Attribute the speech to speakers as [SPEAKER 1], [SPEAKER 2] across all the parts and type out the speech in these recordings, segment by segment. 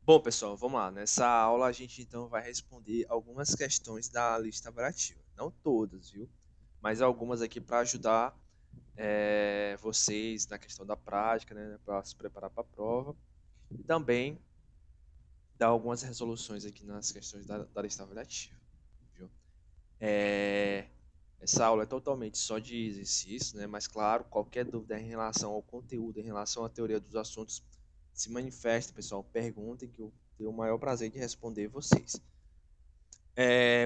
[SPEAKER 1] Bom, pessoal, vamos lá. Nessa aula a gente então vai responder algumas questões da lista variativa. Não todas, viu? Mas algumas aqui para ajudar vocês na questão da prática, né? Para se preparar para a prova. E também dar algumas resoluções aqui nas questões da lista variativa, viu? É, essa aula é totalmente só de exercício, né? Mas claro, qualquer dúvida em relação ao conteúdo, em relação à teoria dos assuntos, se manifesta, pessoal. Perguntem que eu tenho o maior prazer de responder vocês.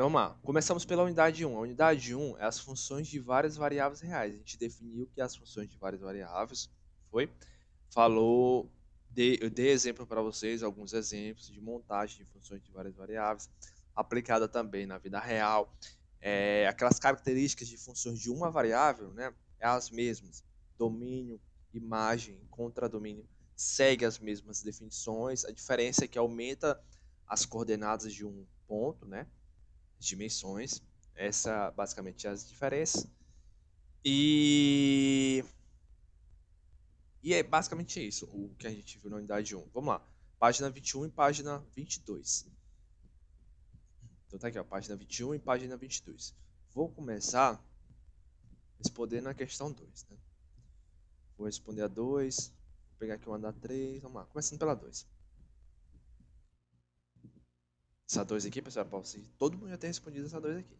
[SPEAKER 1] Vamos lá. Começamos pela unidade 1. A unidade 1 é as funções de várias variáveis reais. A gente definiu que as funções de várias variáveis foi. Falou, eu dei exemplo para vocês, alguns exemplos de montagem de funções de várias variáveis, aplicada também na vida real. Aquelas características de funções de uma variável, né? É as mesmas. Domínio, imagem, contradomínio, segue as mesmas definições. A diferença é que aumenta as coordenadas de um ponto, né? Dimensões. Essa basicamente é as diferenças. E, e é basicamente isso o que a gente viu na unidade 1. Vamos lá. Página 21 e página 22. Então tá aqui, ó, página 21 e página 22. Vou começar respondendo a questão 2, né? Vou responder a 2. Vou pegar aqui uma da 3. Vamos lá, começando pela 2. Essa 2 aqui, pessoal, para vocês, todo mundo já tem respondido essa 2 aqui.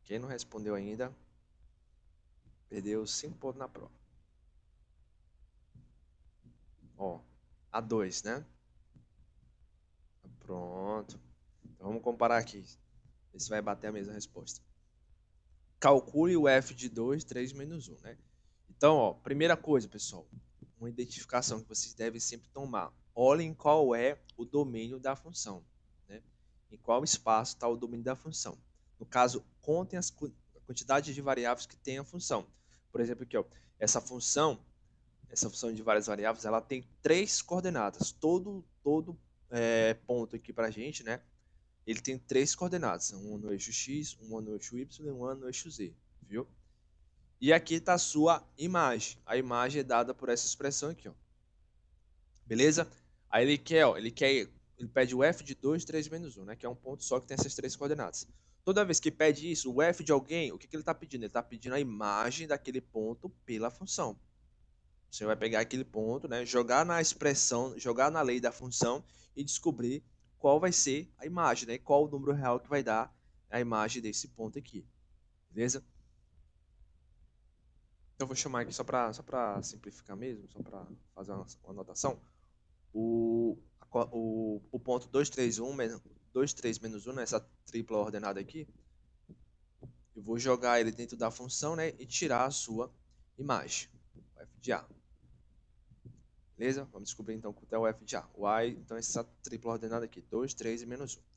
[SPEAKER 1] Quem não respondeu ainda, perdeu 5 pontos na prova. Ó, a 2, né? Pronto. Então vamos comparar aqui. Ver se vai bater a mesma resposta. Calcule o f de 2, 3 menos 1, né? Então, ó, primeira coisa, pessoal, uma identificação que vocês devem sempre tomar. Olhem qual é o domínio da função, né? Em qual espaço está o domínio da função. No caso, contem a quantidade de variáveis que tem a função. Por exemplo, aqui, ó, essa função de várias variáveis, ela tem 3 coordenadas. Todo ponto aqui para a gente, né? Ele tem 3 coordenadas, uma no eixo x, uma no eixo y e uma no eixo z, viu? E aqui está a sua imagem. A imagem é dada por essa expressão aqui, ó. Beleza? Aí ele pede o f de 2, 3 menos 1, né? Que é um ponto só que tem essas 3 coordenadas. Toda vez que pede isso, o f de alguém, o que ele está pedindo? Ele está pedindo a imagem daquele ponto pela função. Você vai pegar aquele ponto, né? Jogar na expressão, jogar na lei da função e descobrir qual vai ser a imagem, né? Qual o número real que vai dar a imagem desse ponto aqui. Beleza? Eu vou chamar aqui só para simplificar mesmo, só para fazer uma anotação. O ponto 231, 23 menos 1, né, essa tripla ordenada aqui, eu vou jogar ele dentro da função, né, e tirar a sua imagem, o f de a. Beleza? Vamos descobrir então quanto é o f de a. O a, então, essa tripla ordenada aqui, 2, 3 e menos 1.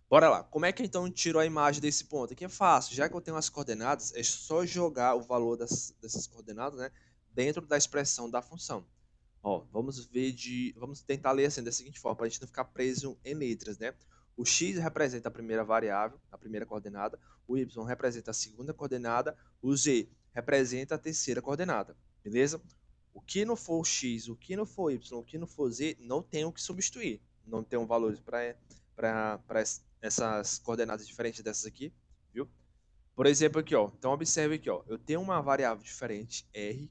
[SPEAKER 1] Bora lá. Como é que então eu tiro a imagem desse ponto? Aqui é fácil. Já que eu tenho as coordenadas, é só jogar o valor dessas coordenadas, né, dentro da expressão da função. Ó, vamos tentar ler assim da seguinte forma, para a gente não ficar preso em letras, né? O x representa a primeira variável, a primeira coordenada, o y representa a segunda coordenada, o z representa a terceira coordenada, beleza? O que não for x, o que não for y, o que não for z, não tem o que substituir. Não tem um valor para essas coordenadas diferentes dessas aqui, viu? Por exemplo, aqui, ó. Então observe aqui, ó. Eu tenho uma variável diferente r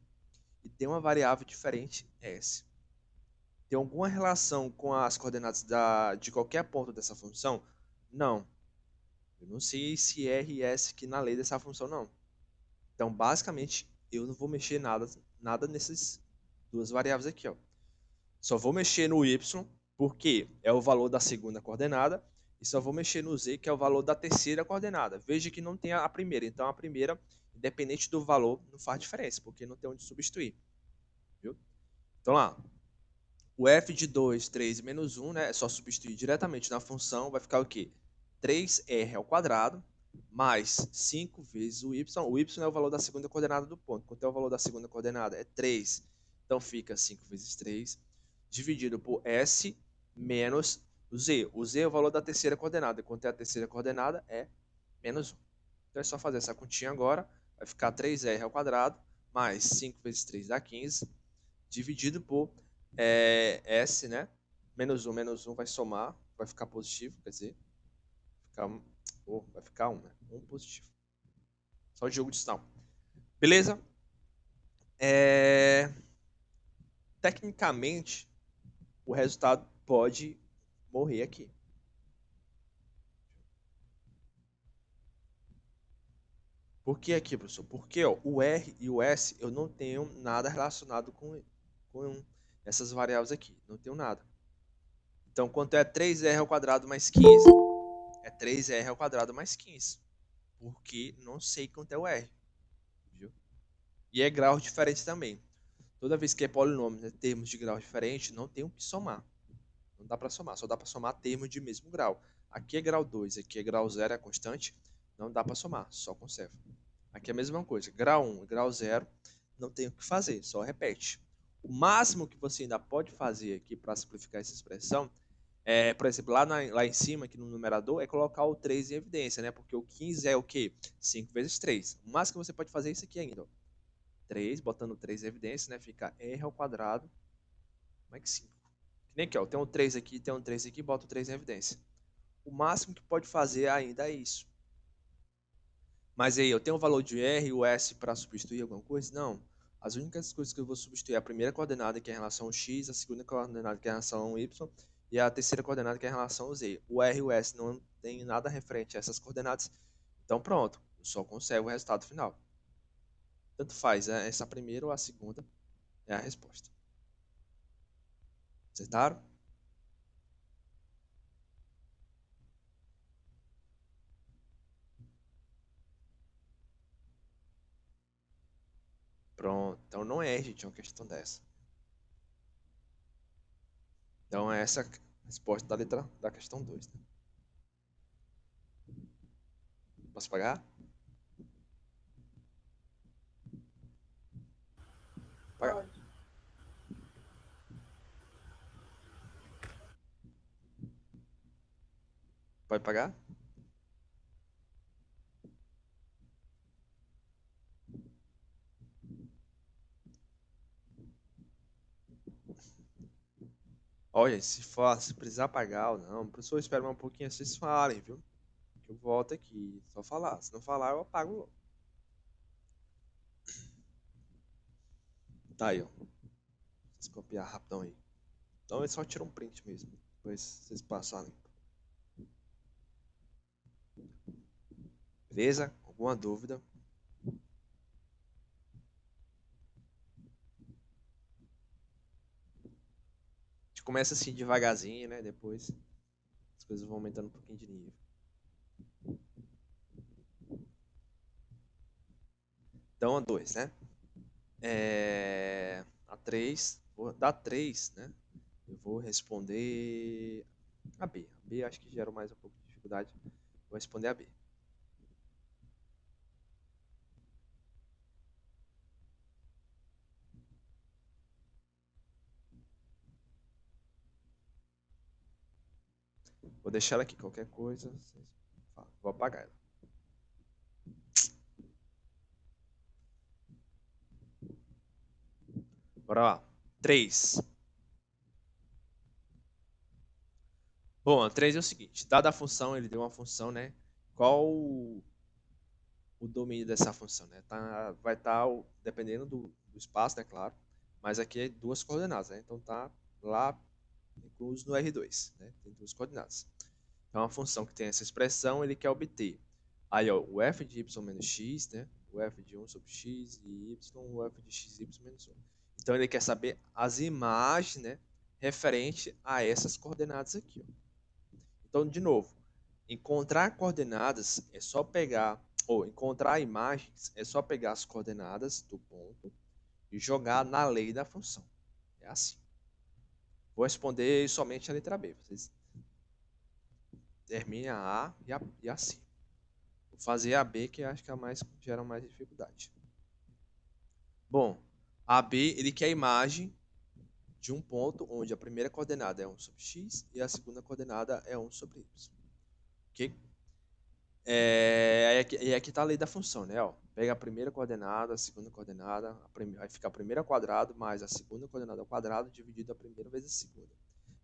[SPEAKER 1] e tenho uma variável diferente s. Tem alguma relação com as coordenadas de qualquer ponto dessa função? Não. Eu não sei se R e S aqui na lei dessa função, não. Então, basicamente, eu não vou mexer nada nessas duas variáveis aqui, ó. Só vou mexer no y, porque é o valor da segunda coordenada, e só vou mexer no z, que é o valor da terceira coordenada. Veja que não tem a primeira. Então, a primeira, independente do valor, não faz diferença, porque não tem onde substituir. Viu? Então, lá, o f de 2, 3 e menos 1, né? É só substituir diretamente na função. Vai ficar o quê? 3r ao quadrado mais 5 vezes o y. O y é o valor da segunda coordenada do ponto. Quanto é o valor da segunda coordenada? É 3. Então fica 5 vezes 3 dividido por s menos o z. O z é o valor da terceira coordenada. Quanto é a terceira coordenada? É menos 1. Então é só fazer essa continha agora. Vai ficar 3r ao quadrado mais 5 vezes 3 dá 15, dividido por S, né? Menos um vai somar, vai ficar positivo, quer dizer, vai ficar 1, né? 1 positivo. Só o jogo de sinal. Beleza? Tecnicamente, o resultado pode morrer aqui. Por que aqui, professor? Porque ó, o R e o S eu não tenho nada relacionado com essas variáveis aqui. Não tenho nada. Então, quanto é 3R ao quadrado mais 15? É 3R ao quadrado mais 15. Porque não sei quanto é o R. Viu? E é grau diferente também. Toda vez que é polinômio, né, termos de grau diferente, não tem o que somar. Não dá para somar, só dá para somar termos de mesmo grau. Aqui é grau 2, aqui é grau 0, é constante, não dá para somar, só conserva. Aqui é a mesma coisa, grau 1 e grau 0, não tem o que fazer, só repete. O máximo que você ainda pode fazer aqui para simplificar essa expressão por exemplo, lá em cima, aqui no numerador, é colocar o 3 em evidência, né? Porque o 15 é o quê? 5 vezes 3. O máximo que você pode fazer é isso aqui ainda, ó. 3, botando 3 em evidência, né? Fica R ao quadrado mais 5. Que nem aqui, ó. Tem um 3 aqui, tem um 3 aqui, bota o 3 em evidência. O máximo que pode fazer ainda é isso. Mas aí, eu tenho o valor de R e o S para substituir alguma coisa? Não. As únicas coisas que eu vou substituir é a primeira coordenada, que é em relação ao x, a segunda coordenada, que é em relação ao y, e a terceira coordenada, que é em relação ao z. O R e o S não tem nada referente a essas coordenadas. Então, pronto. Eu só conservo o resultado final. Tanto faz, essa primeira ou a segunda é a resposta. Acertaram? Pronto. Então não é, gente, uma questão dessa. Então é essa a resposta da letra da questão 2. Né? Posso pagar? Pagar. Pode pagar? Olha, se precisar pagar ou não, o professor espera um pouquinho, vocês falem, viu? Que eu volto aqui, só falar. Se não falar, eu apago logo. Tá aí, ó. Vocês copiar rapidão aí. Então é só tirar um print mesmo. Depois vocês passarem. Beleza? Alguma dúvida? A gente começa assim devagarzinho, né? Depois as coisas vão aumentando um pouquinho de nível. Então a 2, né? A 3, vou dar 3, né? Eu vou responder a B. A B acho que gera mais um pouco de dificuldade. Vou responder a B. Vou deixar ela aqui. Qualquer coisa, vocês falam. Vou apagar ela. Bora lá. 3. Bom, a 3 é o seguinte. Dada a função, ele deu uma função, né? Qual o domínio dessa função, né? Vai estar, dependendo do espaço, né? Claro. Mas aqui é duas coordenadas, né? Então tá lá incluso no R2, né? Tem duas coordenadas. Então, a função que tem essa expressão, ele quer obter. Aí, ó, o f de y menos x, né? O f de 1 sobre x e y, o f de x y menos 1. Então, ele quer saber as imagens, né? Referente a essas coordenadas aqui, ó. Então, de novo, encontrar coordenadas é só pegar, ou encontrar imagens é só pegar as coordenadas do ponto e jogar na lei da função. É assim. Vou responder somente a letra B. Vocês terminem a A e a C. Vou fazer a B, que acho que é a mais gera mais dificuldade. Bom, a B ele quer a imagem de um ponto onde a primeira coordenada é 1 sobre x e a segunda coordenada é 1 sobre y. Ok? E aqui está a lei da função, né? Ó, pega a primeira coordenada, a segunda coordenada, vai ficar a primeira ao quadrado mais a segunda coordenada ao quadrado dividido a primeira vezes a segunda.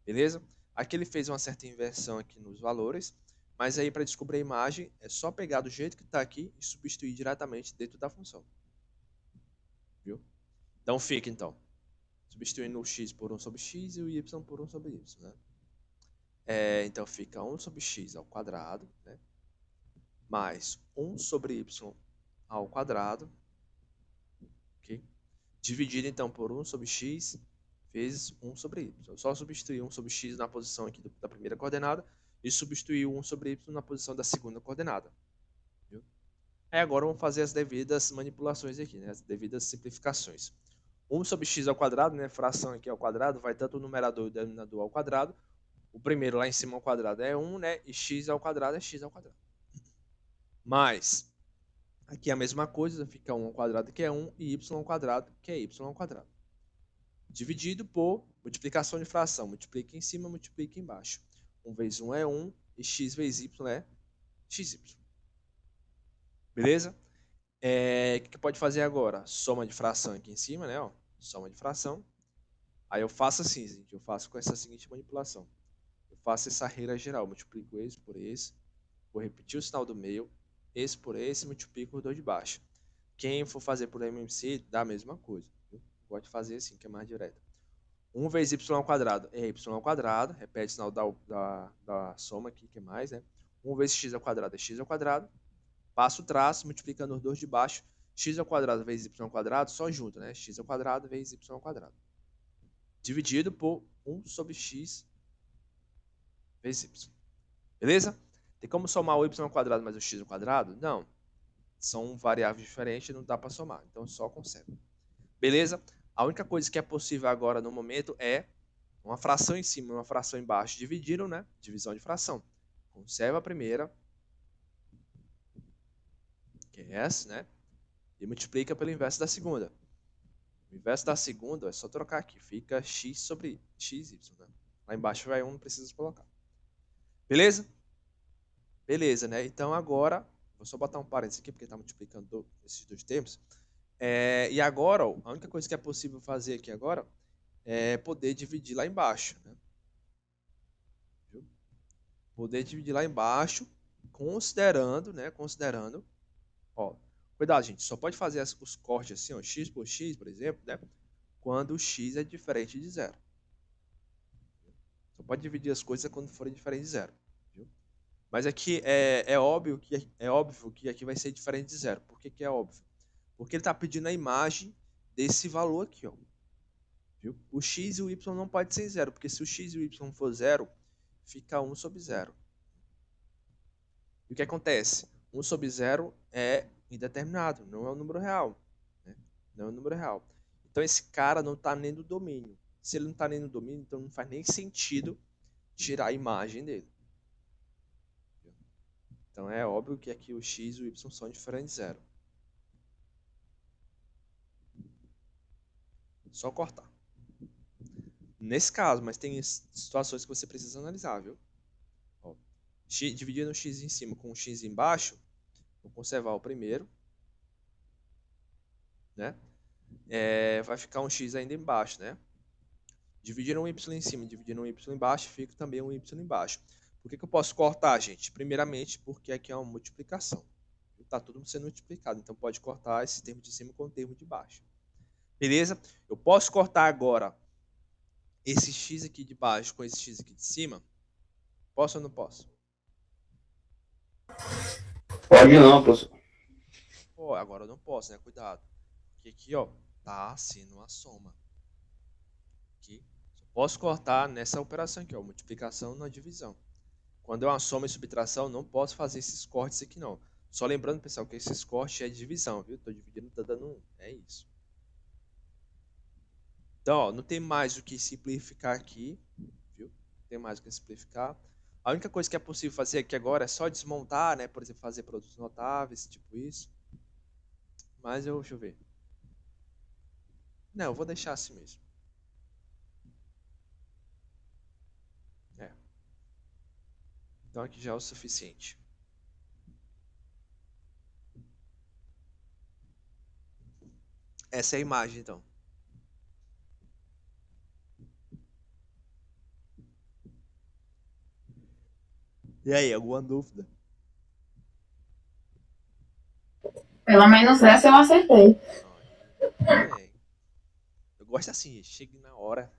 [SPEAKER 1] Beleza? Aqui ele fez uma certa inversão aqui nos valores, mas aí para descobrir a imagem é só pegar do jeito que está aqui e substituir diretamente dentro da função. Viu? Então fica então, substituindo o x por 1 sobre x e o y por 1 sobre y. Né? Então fica 1 sobre x ao quadrado, né? Mais 1 sobre y ao quadrado, okay? Dividido então por 1 sobre x vezes 1 sobre y. Eu só substituir 1 sobre x na posição aqui da primeira coordenada e substituir 1 sobre y na posição da segunda coordenada. Viu? Aí agora vamos fazer as devidas manipulações aqui, né? As devidas simplificações. 1 sobre x ao quadrado, né? Fração aqui ao quadrado, vai tanto o numerador e o denominador ao quadrado. O primeiro lá em cima ao quadrado é 1, né? E x ao quadrado é x ao quadrado. Mais, aqui é a mesma coisa, fica 1 ao quadrado que é 1 e y ao quadrado que é y ao quadrado. Dividido por multiplicação de fração. Multiplica em cima, multiplica embaixo. 1 vezes 1 é 1 e x vezes y é xy. Beleza? O que pode fazer agora? Soma de fração aqui em cima, né? Ó, soma de fração. Aí eu faço assim, gente. Eu faço com essa seguinte manipulação. Eu faço essa regra geral. Multiplico esse por esse. Vou repetir o sinal do meio. Esse por esse, multiplico os dois de baixo. Quem for fazer por MMC, dá a mesma coisa. Viu? Pode fazer assim, que é mais direto. 1 vezes y ao quadrado é y ao quadrado. Repete o sinal da soma aqui, que é mais, né? 1 vezes x ao quadrado é x ao quadrado. Passo o traço, multiplicando os dois de baixo. X ao quadrado vezes y ao quadrado, só junto, né? X ao quadrado vezes y ao quadrado. Dividido por 1 sobre x vezes y. Beleza? Tem como somar o y ao quadrado mais o x ao quadrado? Não. São variáveis diferentes, não dá para somar. Então, só conserva. Beleza? A única coisa que é possível agora, no momento, é uma fração em cima e uma fração embaixo. Dividiram, né? Divisão de fração. Conserva a primeira, que é essa, né? E multiplica pelo inverso da segunda. O inverso da segunda é só trocar aqui. Fica x sobre xy. Né? Lá embaixo vai 1, não precisa colocar. Beleza? Beleza, né? Então agora, vou só botar um parênteses aqui, porque está multiplicando esses dois termos. E agora, ó, a única coisa que é possível fazer aqui agora é poder dividir lá embaixo. Né? Viu? Poder dividir lá embaixo, considerando, né? Considerando, ó, cuidado, gente, só pode fazer os cortes assim, ó, x por x, por exemplo, né? Quando o x é diferente de zero. Só pode dividir as coisas quando forem diferentes de zero. Viu? Mas aqui é óbvio que aqui vai ser diferente de zero. Por que que é óbvio? Porque ele está pedindo a imagem desse valor aqui, ó. Viu? O x e o y não pode ser zero, porque se o x e o y for zero, fica 1 sobre zero. E o que acontece? 1 sobre zero é indeterminado, não é um número real. Né? Não é um número real. Então esse cara não está nem no domínio. Se ele não está nem no domínio, então não faz nem sentido tirar a imagem dele. Então é óbvio que aqui o x e o y são diferentes de zero. Só cortar. Nesse caso, mas tem situações que você precisa analisar, viu? Ó, dividindo o x em cima com o x embaixo, vou conservar o primeiro, né? Vai ficar um x ainda embaixo, né? Dividindo um y em cima, dividindo um y embaixo, fica também um y embaixo. Por que eu posso cortar, gente? Primeiramente, porque aqui é uma multiplicação. Está tudo sendo multiplicado, então pode cortar esse termo de cima com o termo de baixo. Beleza? Eu posso cortar agora esse x aqui de baixo com esse x aqui de cima? Posso ou não posso?
[SPEAKER 2] Pode não, professor.
[SPEAKER 1] Pô, agora eu não posso, né? Cuidado. Porque aqui, ó, tá sendo uma soma. Aqui. Só posso cortar nessa operação aqui, ó, multiplicação na divisão. Quando é uma soma e subtração, não posso fazer esses cortes aqui, não. Só lembrando, pessoal, que esses cortes é divisão, viu? Tô dividindo, tá dando 1. É isso. Então, ó, não tem mais o que simplificar aqui, viu? Não tem mais o que simplificar. A única coisa que é possível fazer aqui agora é só desmontar, né? Por exemplo, fazer produtos notáveis, tipo isso. Mas deixa eu ver. Não, eu vou deixar assim mesmo. Então aqui já é o suficiente. Essa é a imagem, então. E aí, alguma dúvida?
[SPEAKER 3] Pelo menos essa eu acertei.
[SPEAKER 1] Não, aí, muito bem. Eu gosto assim, chegue na hora.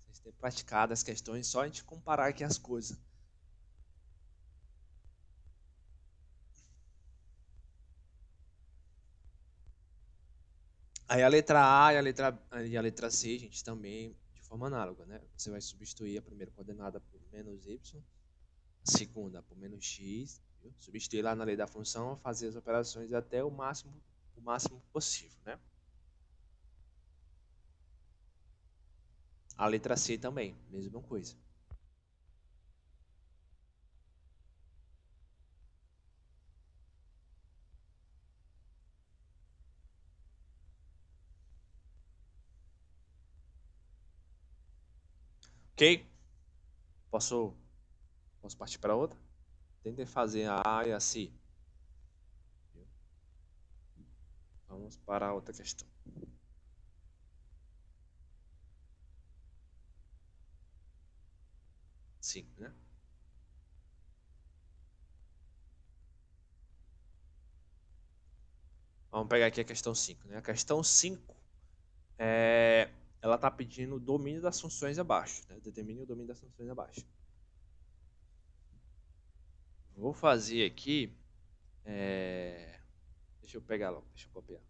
[SPEAKER 1] Vocês têm praticado as questões, só a gente comparar aqui as coisas. Aí a letra A e a letra C, gente, também de forma análoga, né? Você vai substituir a primeira coordenada por menos y, a segunda por menos x, viu? Substituir lá na lei da função, fazer as operações até o máximo possível, né? A letra C também, mesma coisa. Ok? Posso, posso partir para outra? Tentem fazer a A e a C. Viu? Vamos para a outra questão. Sim, né? Vamos pegar aqui a questão 5, né? A questão 5 ela está pedindo o domínio das funções abaixo, né? Determine o domínio das funções abaixo. Vou fazer aqui, deixa eu pegar logo, deixa eu copiar.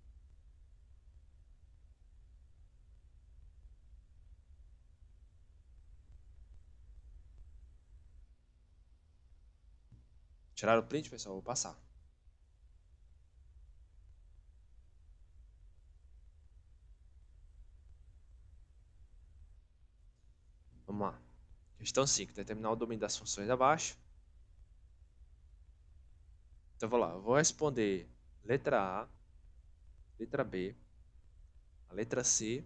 [SPEAKER 1] Tirar o print, pessoal, vou passar. Vamos lá. Questão 5, determinar o domínio das funções abaixo. Então, vou lá, eu vou responder letra A, letra B, a letra C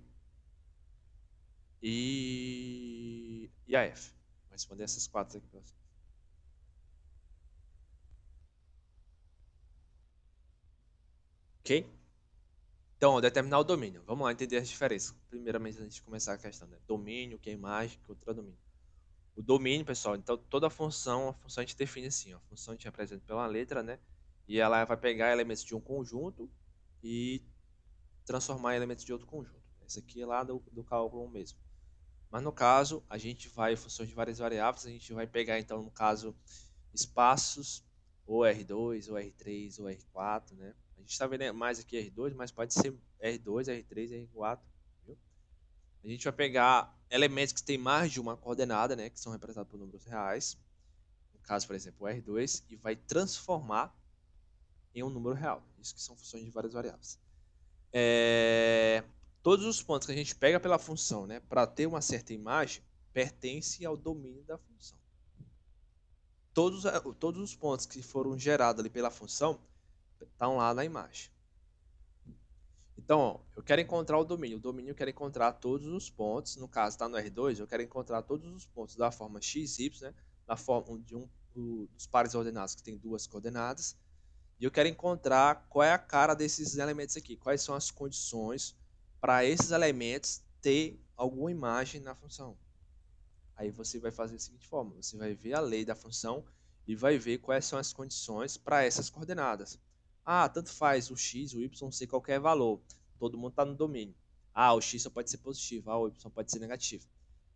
[SPEAKER 1] e a F. Vou responder essas quatro aqui para vocês. Ok? Então, determinar o domínio. Vamos lá entender as diferenças. Primeiramente, antes de começar a questão, né? Domínio, que é imagem, que outro é domínio. O domínio, pessoal, então toda a função a gente define assim, ó, a função a gente representa pela letra, né? E ela vai pegar elementos de um conjunto e transformar em elementos de outro conjunto. Esse aqui é lá do cálculo mesmo. Mas no caso, a gente vai, em função de várias variáveis, a gente vai pegar então, no caso, espaços, ou R2, ou R3, ou R4, né? A gente está vendo mais aqui R2, mas pode ser R2, R3, R4, viu? A gente vai pegar elementos que têm mais de uma coordenada, né? Que são representados por números reais. No caso, por exemplo, o R2, e vai transformar em um número real. Isso que são funções de várias variáveis. Todos os pontos que a gente pega pela função, né, para ter uma certa imagem, pertence ao domínio da função. Todos os pontos que foram gerados ali pela função estão lá na imagem. Então, ó, eu quero encontrar o domínio. O domínio eu quero encontrar todos os pontos. No caso, está no R2, eu quero encontrar todos os pontos da forma x, y, né, da forma de dos pares ordenados que tem duas coordenadas. E eu quero encontrar qual é a cara desses elementos aqui. Quais são as condições para esses elementos ter alguma imagem na função. Aí você vai fazer da seguinte forma. Você vai ver a lei da função e vai ver quais são as condições para essas coordenadas. Ah, tanto faz o x, o y ser qualquer valor. Todo mundo está no domínio. Ah, o x só pode ser positivo. Ah, o y pode ser negativo.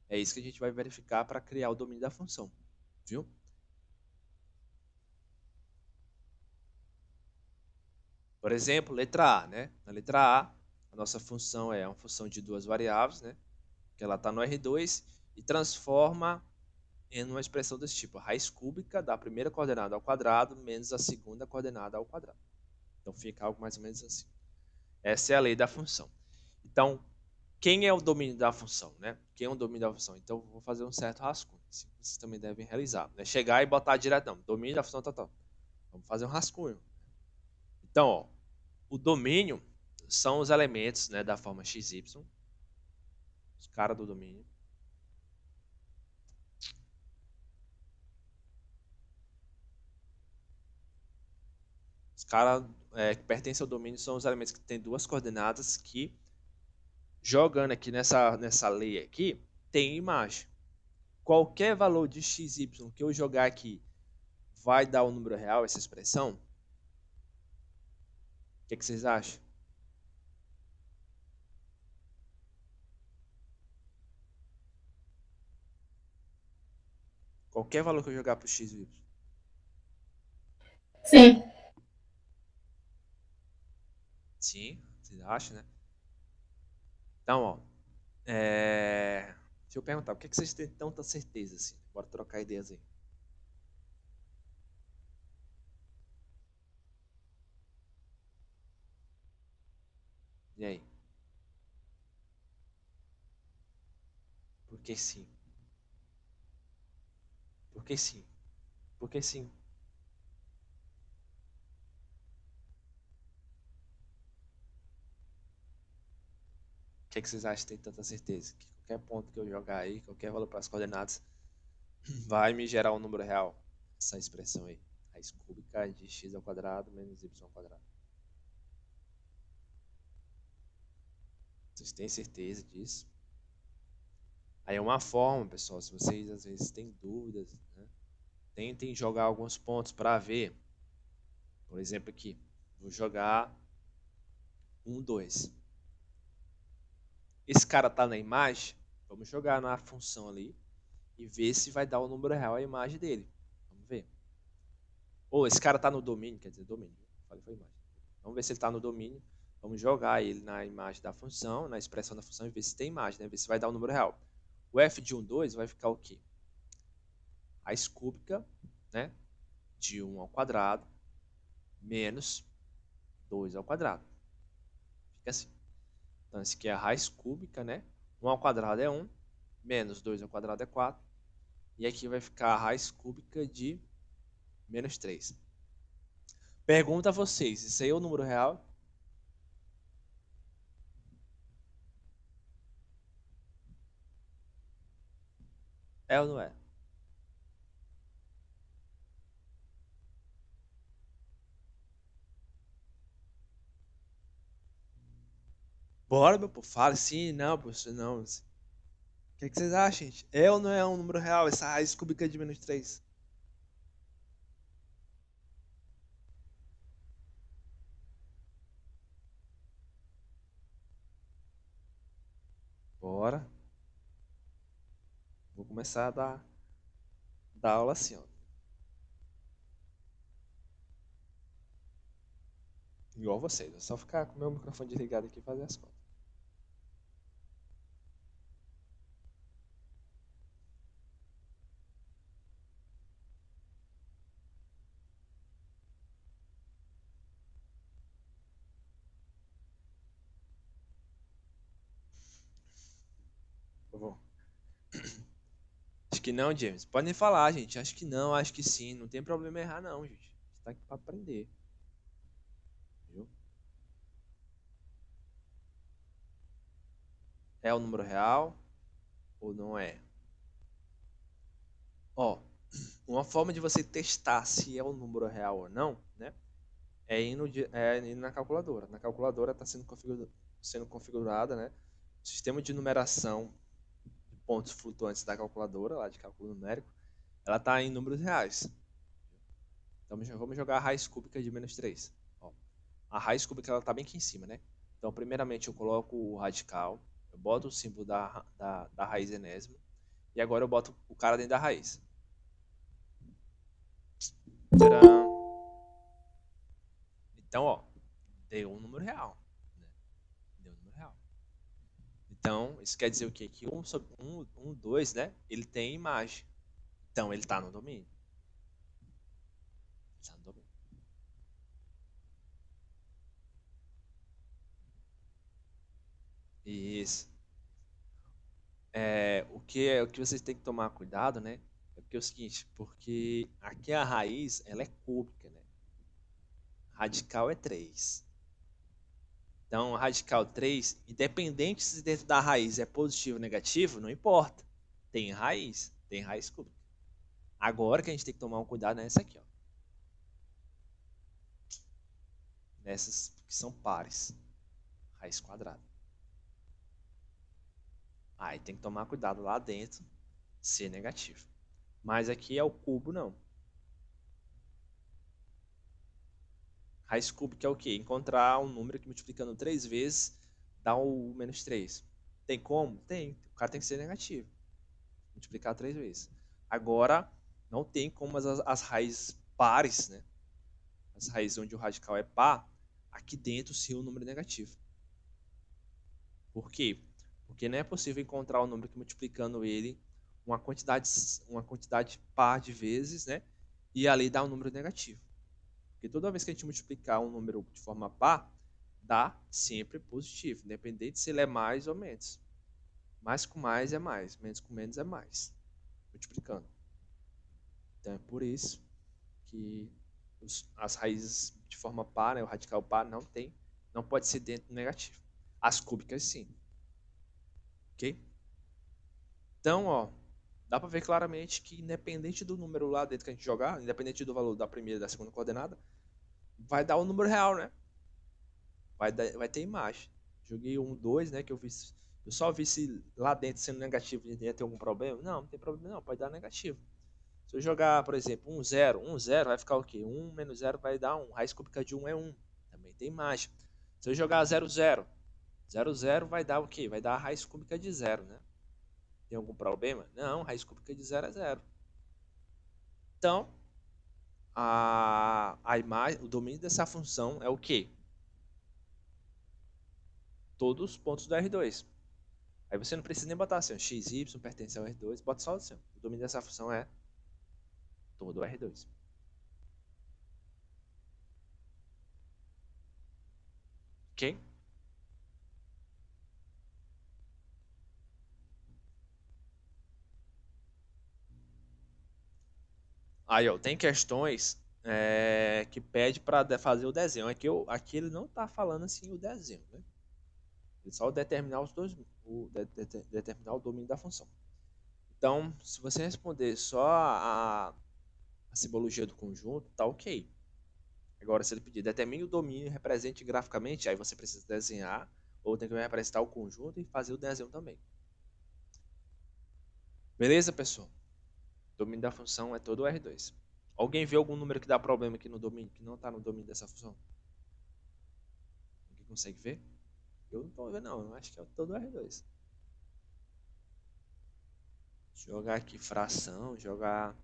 [SPEAKER 1] É isso que a gente vai verificar para criar o domínio da função. Viu? Por exemplo, letra A, né? Na letra a nossa função é uma função de duas variáveis, né? Que ela está no R2 e transforma em uma expressão desse tipo, a raiz cúbica da primeira coordenada ao quadrado menos a segunda coordenada ao quadrado. Então fica algo mais ou menos assim. Essa é a lei da função. Então, quem é o domínio da função, né? Quem é o domínio da função? Então, vou fazer um certo rascunho. Vocês também devem realizar. Não é chegar e botar direto, não. Domínio da função total. Vamos fazer um rascunho. Então, ó, o domínio são os elementos, né, da forma xy, os caras do domínio. Os caras que pertencem ao domínio são os elementos que têm duas coordenadas que, jogando aqui nessa lei aqui, tem imagem. Qualquer valor de x, y que eu jogar aqui vai dar o número real, essa expressão? O que vocês acham? Qualquer valor que eu jogar para o x e y.
[SPEAKER 3] Sim.
[SPEAKER 1] Sim, vocês acham, né? Então, ó. Deixa eu perguntar, por que vocês têm tanta certeza assim? Bora trocar ideias aí. E aí? Por que sim? Por que sim? Por que sim? Por que vocês acham que tem tanta certeza? Que qualquer ponto que eu jogar aí, qualquer valor para as coordenadas, vai me gerar um número real. Essa expressão aí. Raiz cúbica de x ao quadrado menos y ao quadrado. Vocês têm certeza disso? Aí é uma forma, pessoal, se vocês às vezes têm dúvidas, né? Tentem jogar alguns pontos para ver. Por exemplo aqui, vou jogar 1, 2. Esse cara tá na imagem, vamos jogar na função ali e ver se vai dar o número real à imagem dele. Vamos ver. Ou esse cara tá no domínio, quer dizer, domínio. Falei, foi imagem. Vamos ver se ele tá no domínio. Vamos jogar ele na imagem da função, na expressão da função e ver se tem imagem, né? Ver se vai dar o número real. O f de 1, 2 vai ficar o quê? Raiz cúbica, né? De 1 ao quadrado menos 2 ao quadrado. Fica assim. Então, esse aqui é a raiz cúbica, né? 1 ao quadrado é 1, menos 2 ao quadrado é 4. E aqui vai ficar a raiz cúbica de menos 3. Pergunta a vocês, isso aí é o número real? É ou não é? Bora, meu povo, fala sim, não, professor, não. O que vocês acham, gente? É ou não é um número real, essa raiz cúbica de menos 3? Bora. Vou começar a dar aula assim, ó. Igual vocês, é só ficar com o meu microfone desligado aqui e fazer as contas. Eu vou. Acho que não, James. Podem falar, gente. Acho que não, acho que sim. Não tem problema errar, não, gente. A gente tá aqui pra aprender. Viu? É o número real ou não é? Ó, uma forma de você testar se é um número real ou não, né? É indo na calculadora. Na calculadora está sendo configurada, né? O sistema de numeração de pontos flutuantes da calculadora, lá de cálculo numérico, ela está em números reais. Então vamos jogar a raiz cúbica de menos 3. Ó, a raiz cúbica está bem aqui em cima, né? Então, primeiramente, eu coloco o radical, eu boto o símbolo da raiz enésima, e agora eu boto o cara dentro da raiz. Tcharam! Então, ó, deu um número real. Né? Deu um número real. Então, isso quer dizer o quê? Que 2, né? Ele tem imagem. Então, ele está no domínio. Ele tá no domínio. Isso. O que vocês têm que tomar cuidado, né? É porque é o seguinte, porque aqui a raiz, ela é cúbica, né? Radical é 3. Então, radical 3, independente se dentro da raiz é positivo ou negativo, não importa. Tem raiz cúbica. Agora que a gente tem que tomar um cuidado nessa aqui, ó. nessas que são pares. Raiz quadrada. Aí tem que tomar cuidado lá dentro, ser negativo. Mas aqui é o cubo, não. Raiz cúbica é o quê? Encontrar um número que multiplicando 3 vezes dá o menos 3. Tem como? Tem. O cara tem que ser negativo. Multiplicar 3 vezes. Agora, não tem como as raízes pares, né? As raízes onde o radical é par, aqui dentro ser um número negativo. Por quê? Porque não é possível encontrar um número que multiplicando ele uma quantidade par de vezes, né? E ali dá um número negativo. Porque toda vez que a gente multiplicar um número de forma par, dá sempre positivo, independente se ele é mais ou menos. Mais com mais é mais, menos com menos é mais. Multiplicando. Então é por isso que as raízes de forma par, né, o radical par não pode ser dentro do negativo. As cúbicas sim. Ok? Então, ó, dá para ver claramente que independente do número lá dentro que a gente jogar, independente do valor da primeira e da segunda coordenada, vai dar o número real, né? Vai ter imagem. Joguei 2, né, que eu só vi se lá dentro sendo negativo ia ter algum problema. Não tem problema não, pode dar negativo. Se eu jogar, por exemplo, 1 0 vai ficar o quê? 1 menos 0 vai dar 1. Raiz cúbica de 1 é 1. Também tem imagem. Se eu jogar 0 0 0 vai dar o quê? Vai dar a raiz cúbica de 0, né? Tem algum problema? Não, raiz cúbica de 0 é 0. Então, a imagem, o domínio dessa função é o quê? Todos os pontos do R2. Aí você não precisa nem botar assim, x, y pertence ao R2, bota só assim. O domínio dessa função é todo o R2. Ok? Aí, ó, tem questões que pede para fazer o desenho. Aqui ele não está falando assim o desenho, né? Ele só determinar os dois, determinar o domínio da função. Então, se você responder só a simbologia do conjunto, tá ok. Agora, se ele pedir determine o domínio e represente graficamente, aí você precisa desenhar, ou tem que representar o conjunto e fazer o desenho também. Beleza, pessoal? O domínio da função é todo o R2. Alguém vê algum número que dá problema aqui no domínio, que não está no domínio dessa função? Alguém consegue ver? Eu não estou vendo, não. Eu acho que é todo o R2. Jogar aqui fração, jogar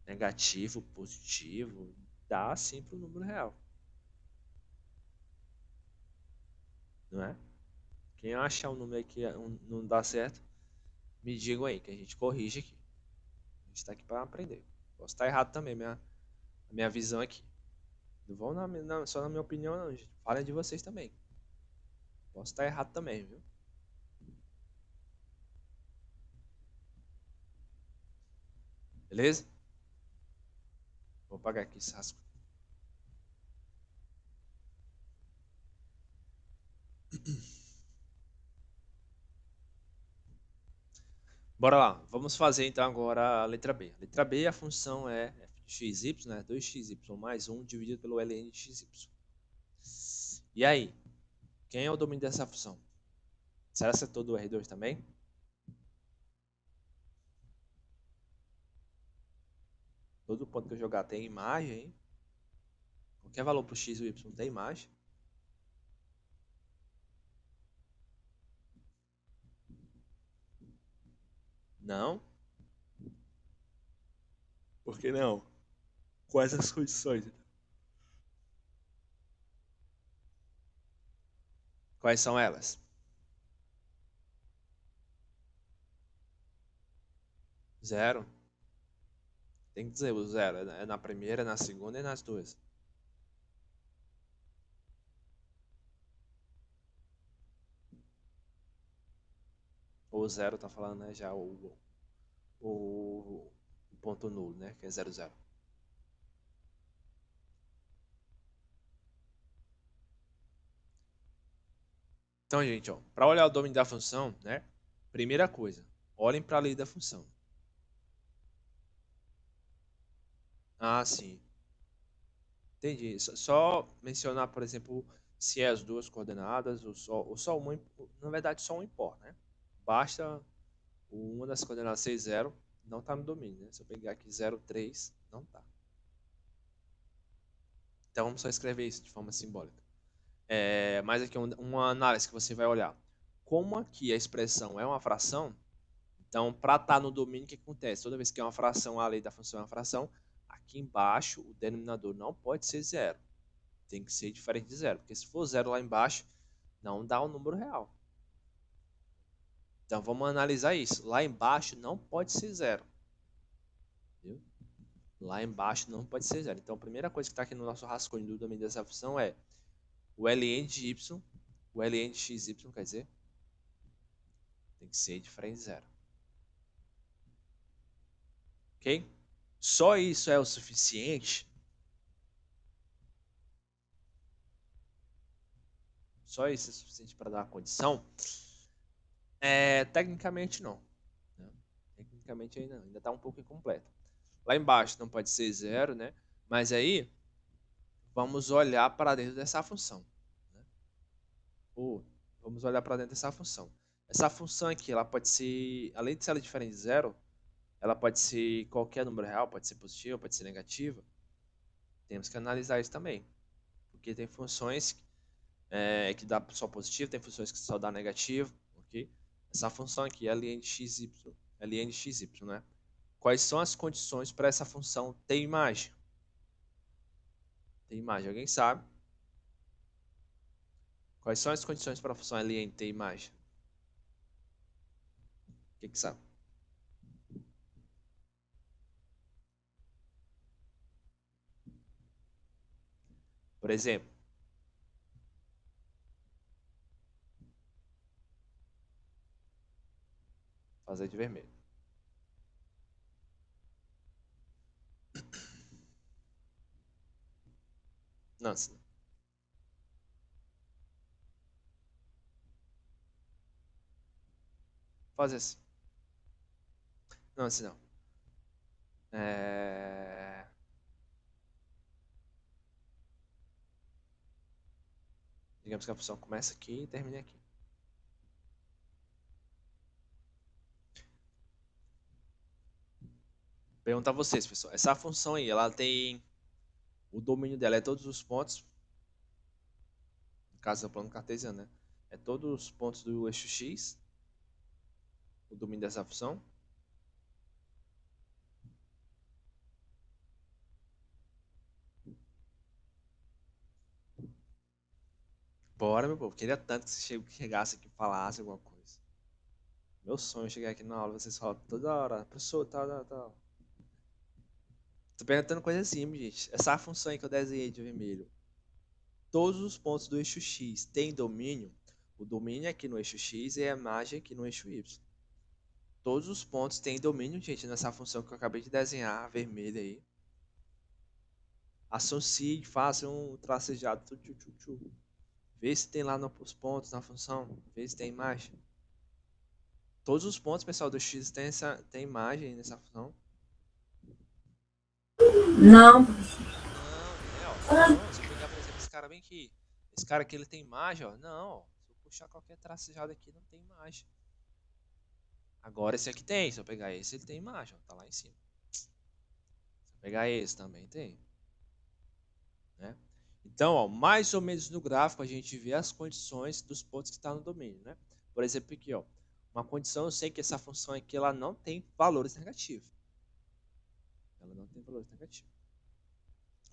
[SPEAKER 1] negativo, positivo, dá sim para o número real. Não é? Quem achar um número que não dá certo, me digam aí, que a gente corrige aqui. A gente está aqui para aprender. Posso estar errado também, a minha visão aqui. Não vão só na minha opinião, não, gente. Falem de vocês também. Posso estar errado também, viu? Beleza? Vou apagar aqui esse rascunho. Bora lá. Vamos fazer então agora a letra B. A letra B, a função é f de xy, né? 2xy mais 1 dividido pelo ln de xy. E aí? Quem é o domínio dessa função? Será que é todo o R2 também? Todo ponto que eu jogar tem imagem, hein? Qualquer valor para o x e y tem imagem. Não? Por que não? Quais as condições? Quais são elas? Zero. Tem que dizer o zero. É na primeira, na segunda e nas duas. O zero tá falando, né? Já o ponto nulo, né? Que é 0, 0. Então, gente, ó, para olhar o domínio da função, né? Primeira coisa, olhem para a lei da função. Ah, sim. Entendi. Só mencionar, por exemplo, se é as duas coordenadas, ou só uma, na verdade só um importa, né? Basta uma das coordenadas ser 0, não está no domínio, né? Se eu pegar aqui 0, 3, não está. Então vamos só escrever isso de forma simbólica. Mas aqui uma análise que você vai olhar. Como aqui a expressão é uma fração, então para estar no domínio, o que acontece? Toda vez que é uma fração, a lei da função é uma fração, aqui embaixo o denominador não pode ser 0. Tem que ser diferente de 0, porque se for 0 lá embaixo, não dá um número real. Então vamos analisar isso. Lá embaixo não pode ser 0. Viu? Lá embaixo não pode ser 0. Então a primeira coisa que está aqui no nosso rascunho do domínio dessa função é o ln de y, o ln de xy, quer dizer, tem que ser diferente de 0. Ok? Só isso é o suficiente? Só isso é suficiente para dar a condição? Tecnicamente não. Né? Tecnicamente ainda está um pouco incompleto. Lá embaixo não pode ser 0, né? Mas aí vamos olhar para dentro dessa função. Né? Vamos olhar para dentro dessa função. Essa função aqui, ela pode ser, além de ser ela diferente de 0, ela pode ser qualquer número real, pode ser positiva, pode ser negativa. Temos que analisar isso também. Porque tem funções que dá só positivo, tem funções que só dá negativo. Okay? Essa função aqui, ln de xy, né? Quais são as condições para essa função ter imagem? Ter imagem, alguém sabe? Quais são as condições para a função ln ter imagem? O que sabe? Por exemplo, fazer de vermelho. Não, assim não. Fazer assim. Não, assim não. Digamos que a função começa aqui e termina aqui. Pergunta a vocês, pessoal. Essa função aí, ela tem... O domínio dela é todos os pontos. No caso do plano cartesiano, né? É todos os pontos do eixo X. O domínio dessa função. Bora, meu povo. Queria tanto que você chegasse aqui e falasse alguma coisa. Meu sonho é chegar aqui na aula e vocês falam toda hora. Professor, tal. Tô perguntando coisa simples, gente. Essa função aí que eu desenhei de vermelho. Todos os pontos do eixo X têm domínio. O domínio aqui no eixo X e a imagem aqui no eixo Y. Todos os pontos têm domínio, gente, nessa função que eu acabei de desenhar, vermelha aí. Associe, faça um tracejado. Vê se tem lá nos pontos na função. Vê se tem imagem. Todos os pontos, pessoal, do X tem imagem nessa função.
[SPEAKER 3] Não.
[SPEAKER 1] Não, tem, ó. Não, se eu pegar, por exemplo, esse cara bem aqui. Esse cara aqui, ele tem imagem, ó. Não, ó. Se eu puxar qualquer tracejado aqui, não tem imagem. Agora esse aqui tem. Se eu pegar esse, ele tem imagem, ó. Tá lá em cima. Se eu pegar esse, também tem. Né? Então, ó, mais ou menos no gráfico, a gente vê as condições dos pontos que estão no domínio. Né? Por exemplo, aqui, ó. Uma condição, eu sei que essa função aqui, ela não tem valores negativos. Ela não tem valores negativos.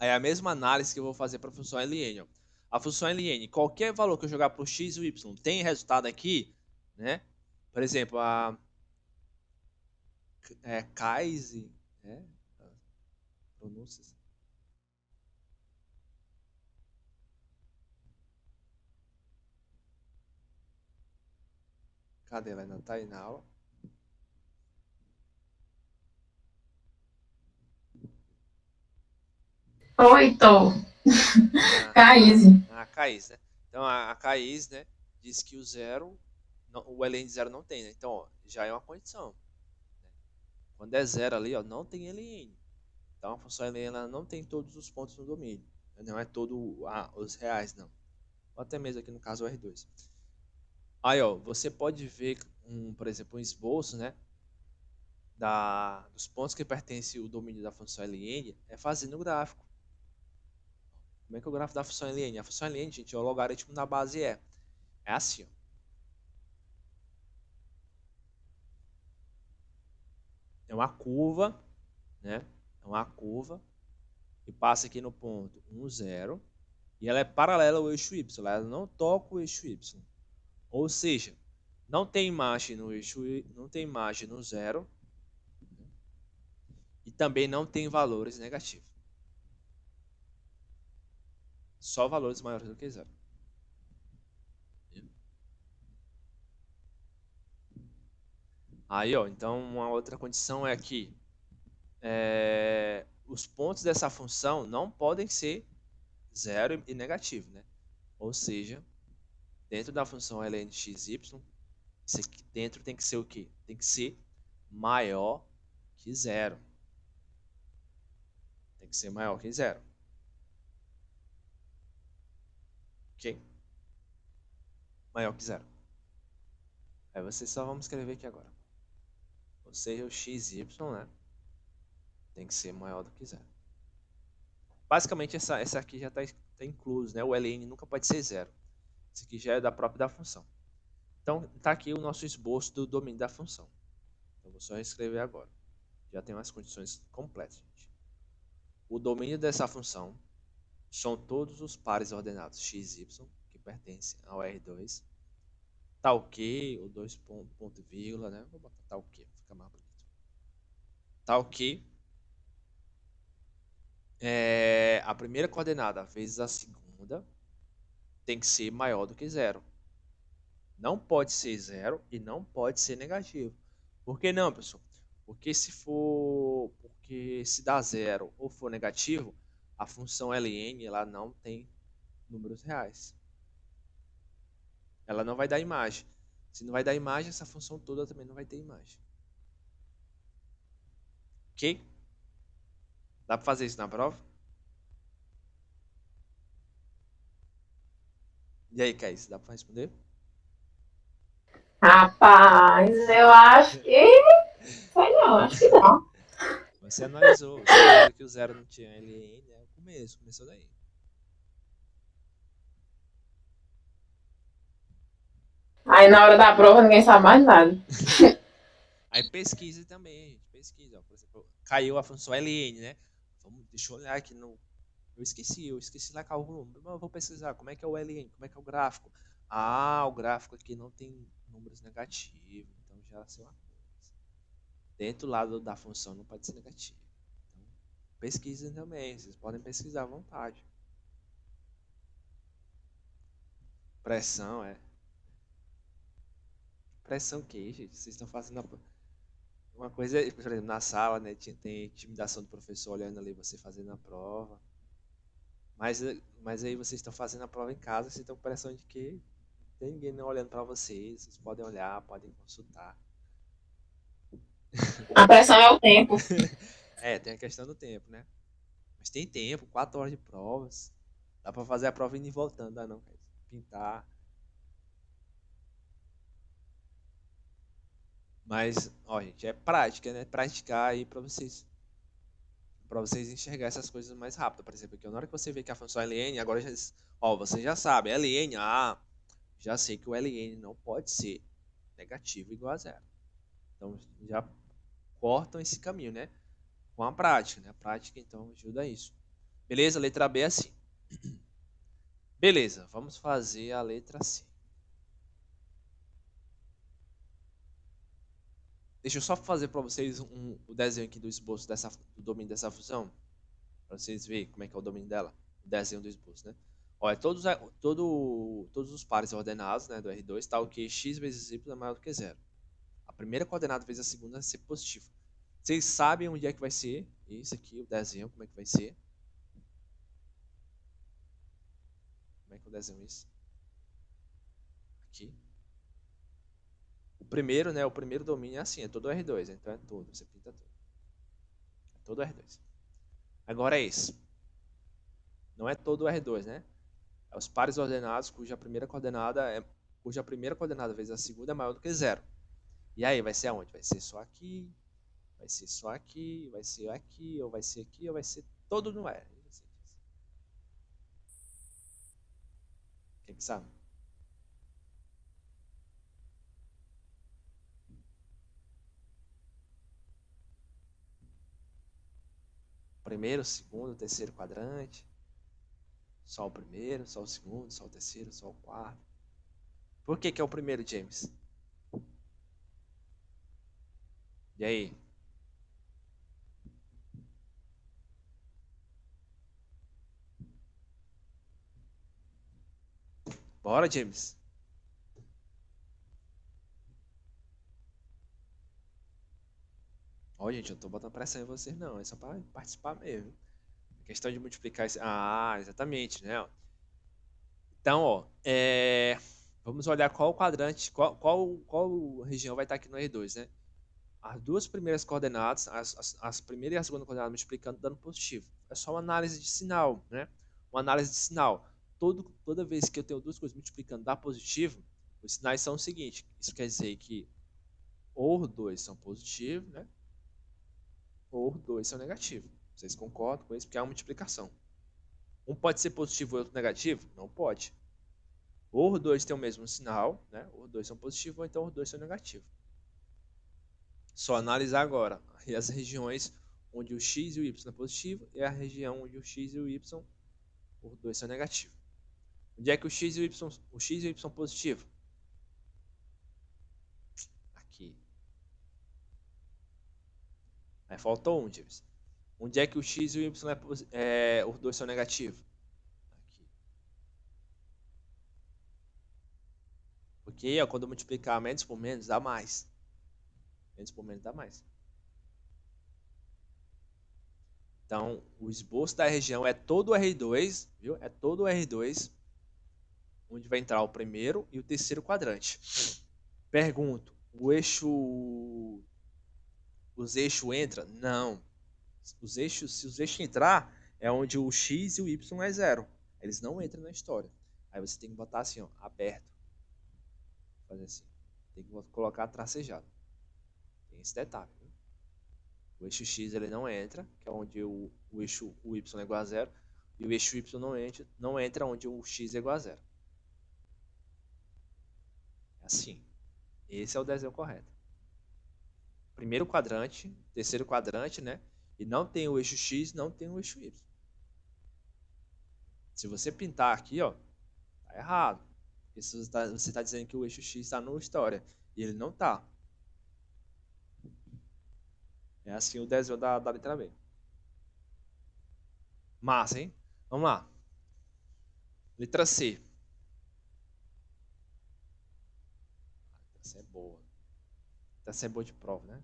[SPEAKER 1] Aí a mesma análise que eu vou fazer para a função ln. Ó. A função ln, qualquer valor que eu jogar para o x e o y, tem resultado aqui, né? Por exemplo, a Kaise, né? Pronúncias. Cadê ela? Ainda tá aí na aula.
[SPEAKER 3] Oi, tô. Caíse.
[SPEAKER 1] A Kaise, né? Então a Kaise, né, diz que o zero, o ln de zero não tem, né? Então, ó, já é uma condição. Né? Quando é zero ali, ó, não tem ln. Então a função ln ela não tem todos os pontos no domínio. Não é todo os reais, não. Ou até mesmo aqui no caso o R2. Aí, ó, você pode ver, por exemplo, um esboço, né, dos pontos que pertencem ao domínio da função ln fazendo o gráfico. Como é que é o gráfico da função ln? A função ln, gente, é o logaritmo da base E. É assim, ó. É uma curva, né? É uma curva que passa aqui no ponto 1, 0. E ela é paralela ao eixo Y. Ela não toca o eixo Y. Ou seja, não tem margem no eixo Y, não tem margem no 0. E também não tem valores negativos. Só valores maiores do que 0. Aí, ó, então uma outra condição é que os pontos dessa função não podem ser 0 e negativo, né? Ou seja, dentro da função ln x, y, isso aqui dentro tem que ser o quê? Tem que ser maior que 0. Tem que ser maior que 0. Ok? Maior que 0. Aí vocês só vamos escrever aqui agora. Ou seja, o x, y, né? Tem que ser maior do que 0. Basicamente, essa aqui já está incluso, né? O ln nunca pode ser 0. Isso aqui já é da própria da função. Então, está aqui o nosso esboço do domínio da função. Então, vou só escrever agora. Já tem as condições completas, gente. O domínio dessa função são todos os pares ordenados x, y, que pertencem ao R2. Tal que, o 2 ponto vírgula, né? Vou botar tal que, fica mais bonito. Tal que a primeira coordenada vezes a segunda tem que ser maior do que 0. Não pode ser 0 e não pode ser negativo. Por que não, pessoal? Porque se dá 0 ou for negativo, a função ln ela não tem números reais. Ela não vai dar imagem. Se não vai dar imagem, essa função toda também não vai ter imagem. Ok? Dá para fazer isso na prova? E aí, Caís, dá para responder?
[SPEAKER 3] Rapaz, eu acho que. Sei não, acho que não.
[SPEAKER 1] Você analisou que o 0 não tinha ln, é o começo, começou daí.
[SPEAKER 3] Aí na hora da prova ninguém sabe mais nada.
[SPEAKER 1] Aí pesquise também, gente. Pesquisa. Ó. Por exemplo, caiu a função ln, né? Deixa eu olhar aqui no. Eu esqueci lá cálculo. Mas eu vou pesquisar como é que é o ln, como é que é o gráfico. Ah, o gráfico aqui não tem números negativos. Então já sei uma coisa. Dentro do lado da função não pode ser negativo. Então, pesquisem também. Vocês podem pesquisar à vontade. Pressão, Pressão que, gente? Vocês estão fazendo uma coisa, por exemplo, na sala, né? Tem intimidação do professor olhando ali você fazendo a prova. Mas aí vocês estão fazendo a prova em casa, vocês estão com pressão de que não tem ninguém não olhando para vocês. Vocês podem olhar, podem consultar.
[SPEAKER 3] A pressão é o tempo.
[SPEAKER 1] Tem a questão do tempo, né? Mas tem tempo, 4 horas de provas. Dá para fazer a prova indo e voltando, dá não, cara. Pintar. Mas, ó, gente, é prática, né? Praticar aí para vocês enxergar essas coisas mais rápido. Por exemplo, aqui, na hora que você vê que a função ln, agora você já sabe, ln, já sei que o ln não pode ser negativo igual a 0. Então, já cortam esse caminho, né? Com a prática, né? A prática, então, ajuda isso. Beleza? Letra B é assim. Beleza, vamos fazer a letra C. Deixa eu só fazer para vocês o desenho aqui do esboço do domínio dessa função. Para vocês verem como é que é o domínio dela. O desenho do esboço, né? Olha, todos os pares ordenados, né, do R2, tal que x vezes y é maior do que 0. A primeira coordenada vezes a segunda vai ser positivo. Vocês sabem onde é que vai ser isso aqui, o desenho, como é que vai ser? Como é que eu desenho isso? Aqui. O primeiro, né, o primeiro domínio é assim, é todo R2, então é todo, você pinta todo. É todo R2. Agora é esse. Não é todo o R2, né? É os pares ordenados cuja primeira coordenada vezes a segunda é maior do que zero. E aí, vai ser aonde? Vai ser só aqui, vai ser só aqui, vai ser aqui, ou vai ser aqui, ou vai ser todo no R. Quem que sabe? Primeiro, segundo, terceiro quadrante. Só o primeiro, só o segundo, só o terceiro, só o quarto. Por que que é o primeiro, James? E aí? Bora, James. Ó, gente, eu não tô botando pressão em vocês, não. É só pra participar mesmo. A questão de multiplicar esse. Ah, exatamente, né? Então, ó, vamos olhar qual quadrante, qual região vai estar aqui no R2, né? As duas primeiras coordenadas, as primeira e a segunda coordenada multiplicando, dando positivo. É só uma análise de sinal, né? Uma análise de sinal. Toda vez que eu tenho duas coisas multiplicando dá positivo, os sinais são o seguinte. Isso quer dizer que ou os dois são positivos, né? Ou os dois são negativos. Vocês concordam com isso? Porque é uma multiplicação. Um pode ser positivo e outro negativo? Não pode. Ou os dois têm o mesmo sinal, né? Ou os dois são positivos, ou então os dois são negativos. Só analisar agora as regiões onde o x e o y é positivo e a região onde o x e o y, os dois são negativos. Onde é que o x e o y são positivos? Aqui. Aí faltou um, James. Onde é que o x e o y os dois são negativos? Aqui. Porque ó, quando eu multiplicar menos por menos, dá mais. Menos por menos dá mais. Então, o esboço da região é todo o R2, viu? É todo o R2, onde vai entrar o primeiro e o terceiro quadrante. Pergunto, os eixos entra? Não. Se os eixos entrar, é onde o x e o y é zero. Eles não entram na história. Aí você tem que botar assim, ó, aberto. Fazer assim. Tem que colocar tracejado. Tem esse detalhe. Viu? O eixo x ele não entra, que é onde o eixo o y é igual a zero. E o eixo y não entra onde o x é igual a zero. É assim. Esse é o desenho correto. Primeiro quadrante, terceiro quadrante, né? E não tem o eixo x, não tem o eixo y. Se você pintar aqui, ó, tá errado. Porque você tá dizendo que o eixo x está no história. E ele não tá. É assim o desenho da letra B. Massa, hein? Vamos lá. Letra C. Letra C é boa. Letra C é boa de prova, né?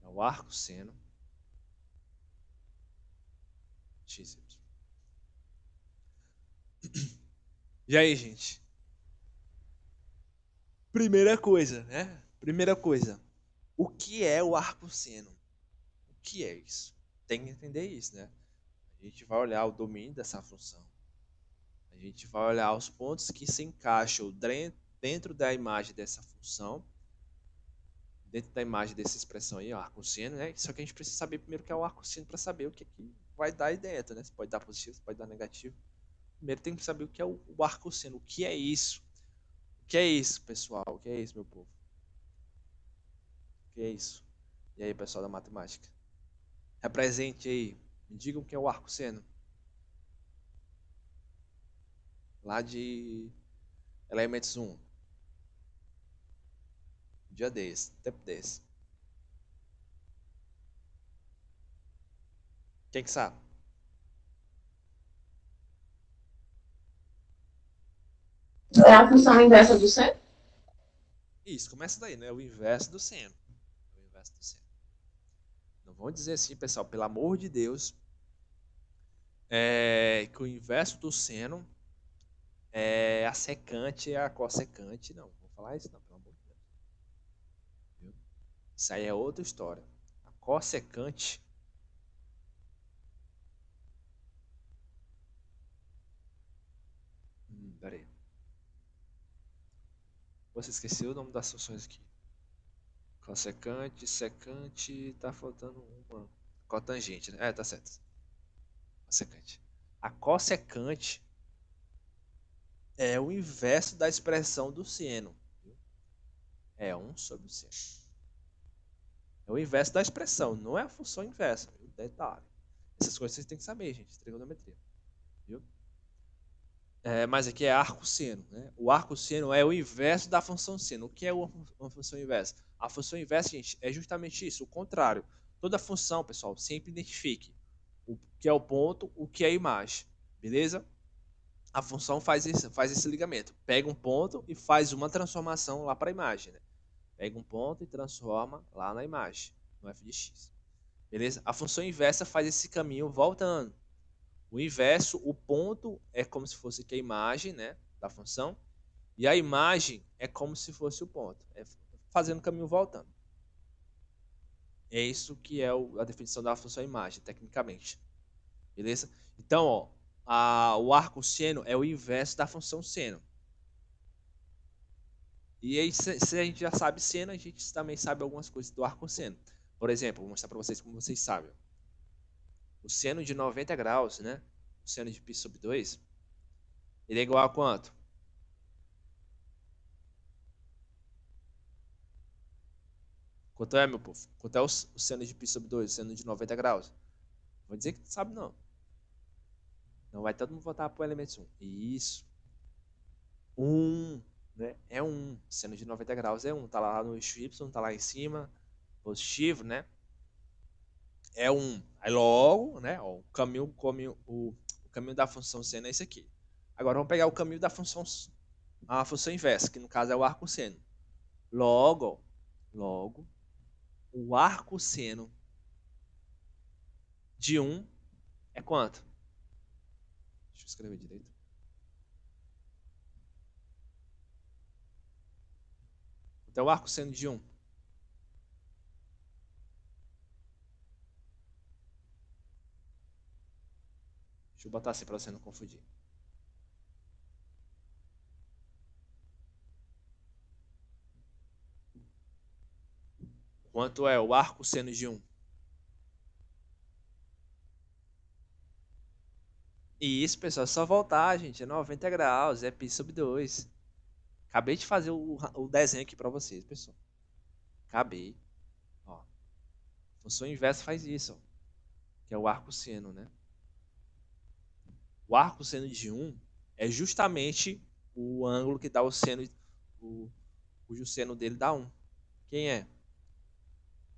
[SPEAKER 1] É o arco seno x, y. E aí, gente? Primeira coisa, né? Primeira coisa. O que é o arco seno? O que é isso? Tem que entender isso, né? A gente vai olhar o domínio dessa função. A gente vai olhar os pontos que se encaixam dentro da imagem dessa função, dentro da imagem dessa expressão aí, ó, arco-seno, né? Só que a gente precisa saber primeiro o que é o arco-seno para saber o que, que vai dar aí dentro, né? Se pode dar positivo, se pode dar negativo. Primeiro tem que saber o que é o arco-seno, o que é isso? O que é isso, pessoal? O que é isso, meu povo? O que é isso? E aí, pessoal da matemática? Represente aí, me digam o que é o arco-seno. Lá de Elementos 1. Dia desse, tempo desse. Quem que sabe?
[SPEAKER 3] É a função inversa do seno?
[SPEAKER 1] Isso, começa daí, né? O inverso do seno. O inverso do seno. Não vão dizer assim, pessoal, pelo amor de Deus, que o inverso do seno é a secante e a cossecante. Não, vou falar isso não, pelo amor de Deus. Viu? Isso aí é outra história. A cossecante Você esqueceu o nome das funções aqui. Cossecante, secante, tá faltando uma. Cotangente, né? Tá certo. Cossecante. A cossecante é o inverso da expressão do seno. Viu? É 1 sobre o seno. É o inverso da expressão, não é a função inversa. Viu? Detalhe. Essas coisas vocês têm que saber, gente. Trigonometria. Viu? Mas aqui é arco-seno. Né? O arco-seno é o inverso da função seno. O que é uma função inversa? A função inversa, gente, é justamente isso, o contrário. Toda função, pessoal, sempre identifique o que é o ponto, o que é a imagem. Beleza? A função faz esse ligamento. Pega um ponto e faz uma transformação lá para a imagem. Né? Pega um ponto e transforma lá na imagem, no f de x. Beleza? A função inversa faz esse caminho voltando. O inverso, o ponto é como se fosse que a imagem, né, da função, e a imagem é como se fosse o ponto, fazendo o caminho voltando. É isso que é a definição da função imagem, tecnicamente. Beleza? Então, ó, o arco seno é o inverso da função seno. E aí, se a gente já sabe seno, a gente também sabe algumas coisas do arco seno. Por exemplo, vou mostrar para vocês como vocês sabem. O seno de 90 graus, né? O seno de π sobre 2, ele é igual a quanto? Quanto é, meu povo? Quanto é o seno de π sobre 2, o seno de 90 graus? Vou dizer que não sabe, não. Não vai todo mundo voltar para o elemento 1. Isso. 1, né? É 1. Seno de 90 graus é 1. Tá lá no eixo Y, tá lá em cima. Positivo, né? É 1. Aí logo, né? Ó, o caminho da função seno é esse aqui. Agora vamos pegar o caminho da função, a função inversa, que no caso é o arco seno. Logo, o arco seno de 1 é quanto? Deixa eu escrever direito. Então, o arco seno de 1. Deixa eu botar assim para você não confundir. Quanto é o arco seno de 1? E isso, pessoal, é só voltar, gente. É 90 graus, é π sobre 2. Acabei de fazer o desenho aqui para vocês, pessoal. Acabei. Ó. Função inversa faz isso, ó, que é o arco seno, né? O arco seno de 1 é justamente o ângulo que dá o seno, cujo seno dele dá 1. Quem é?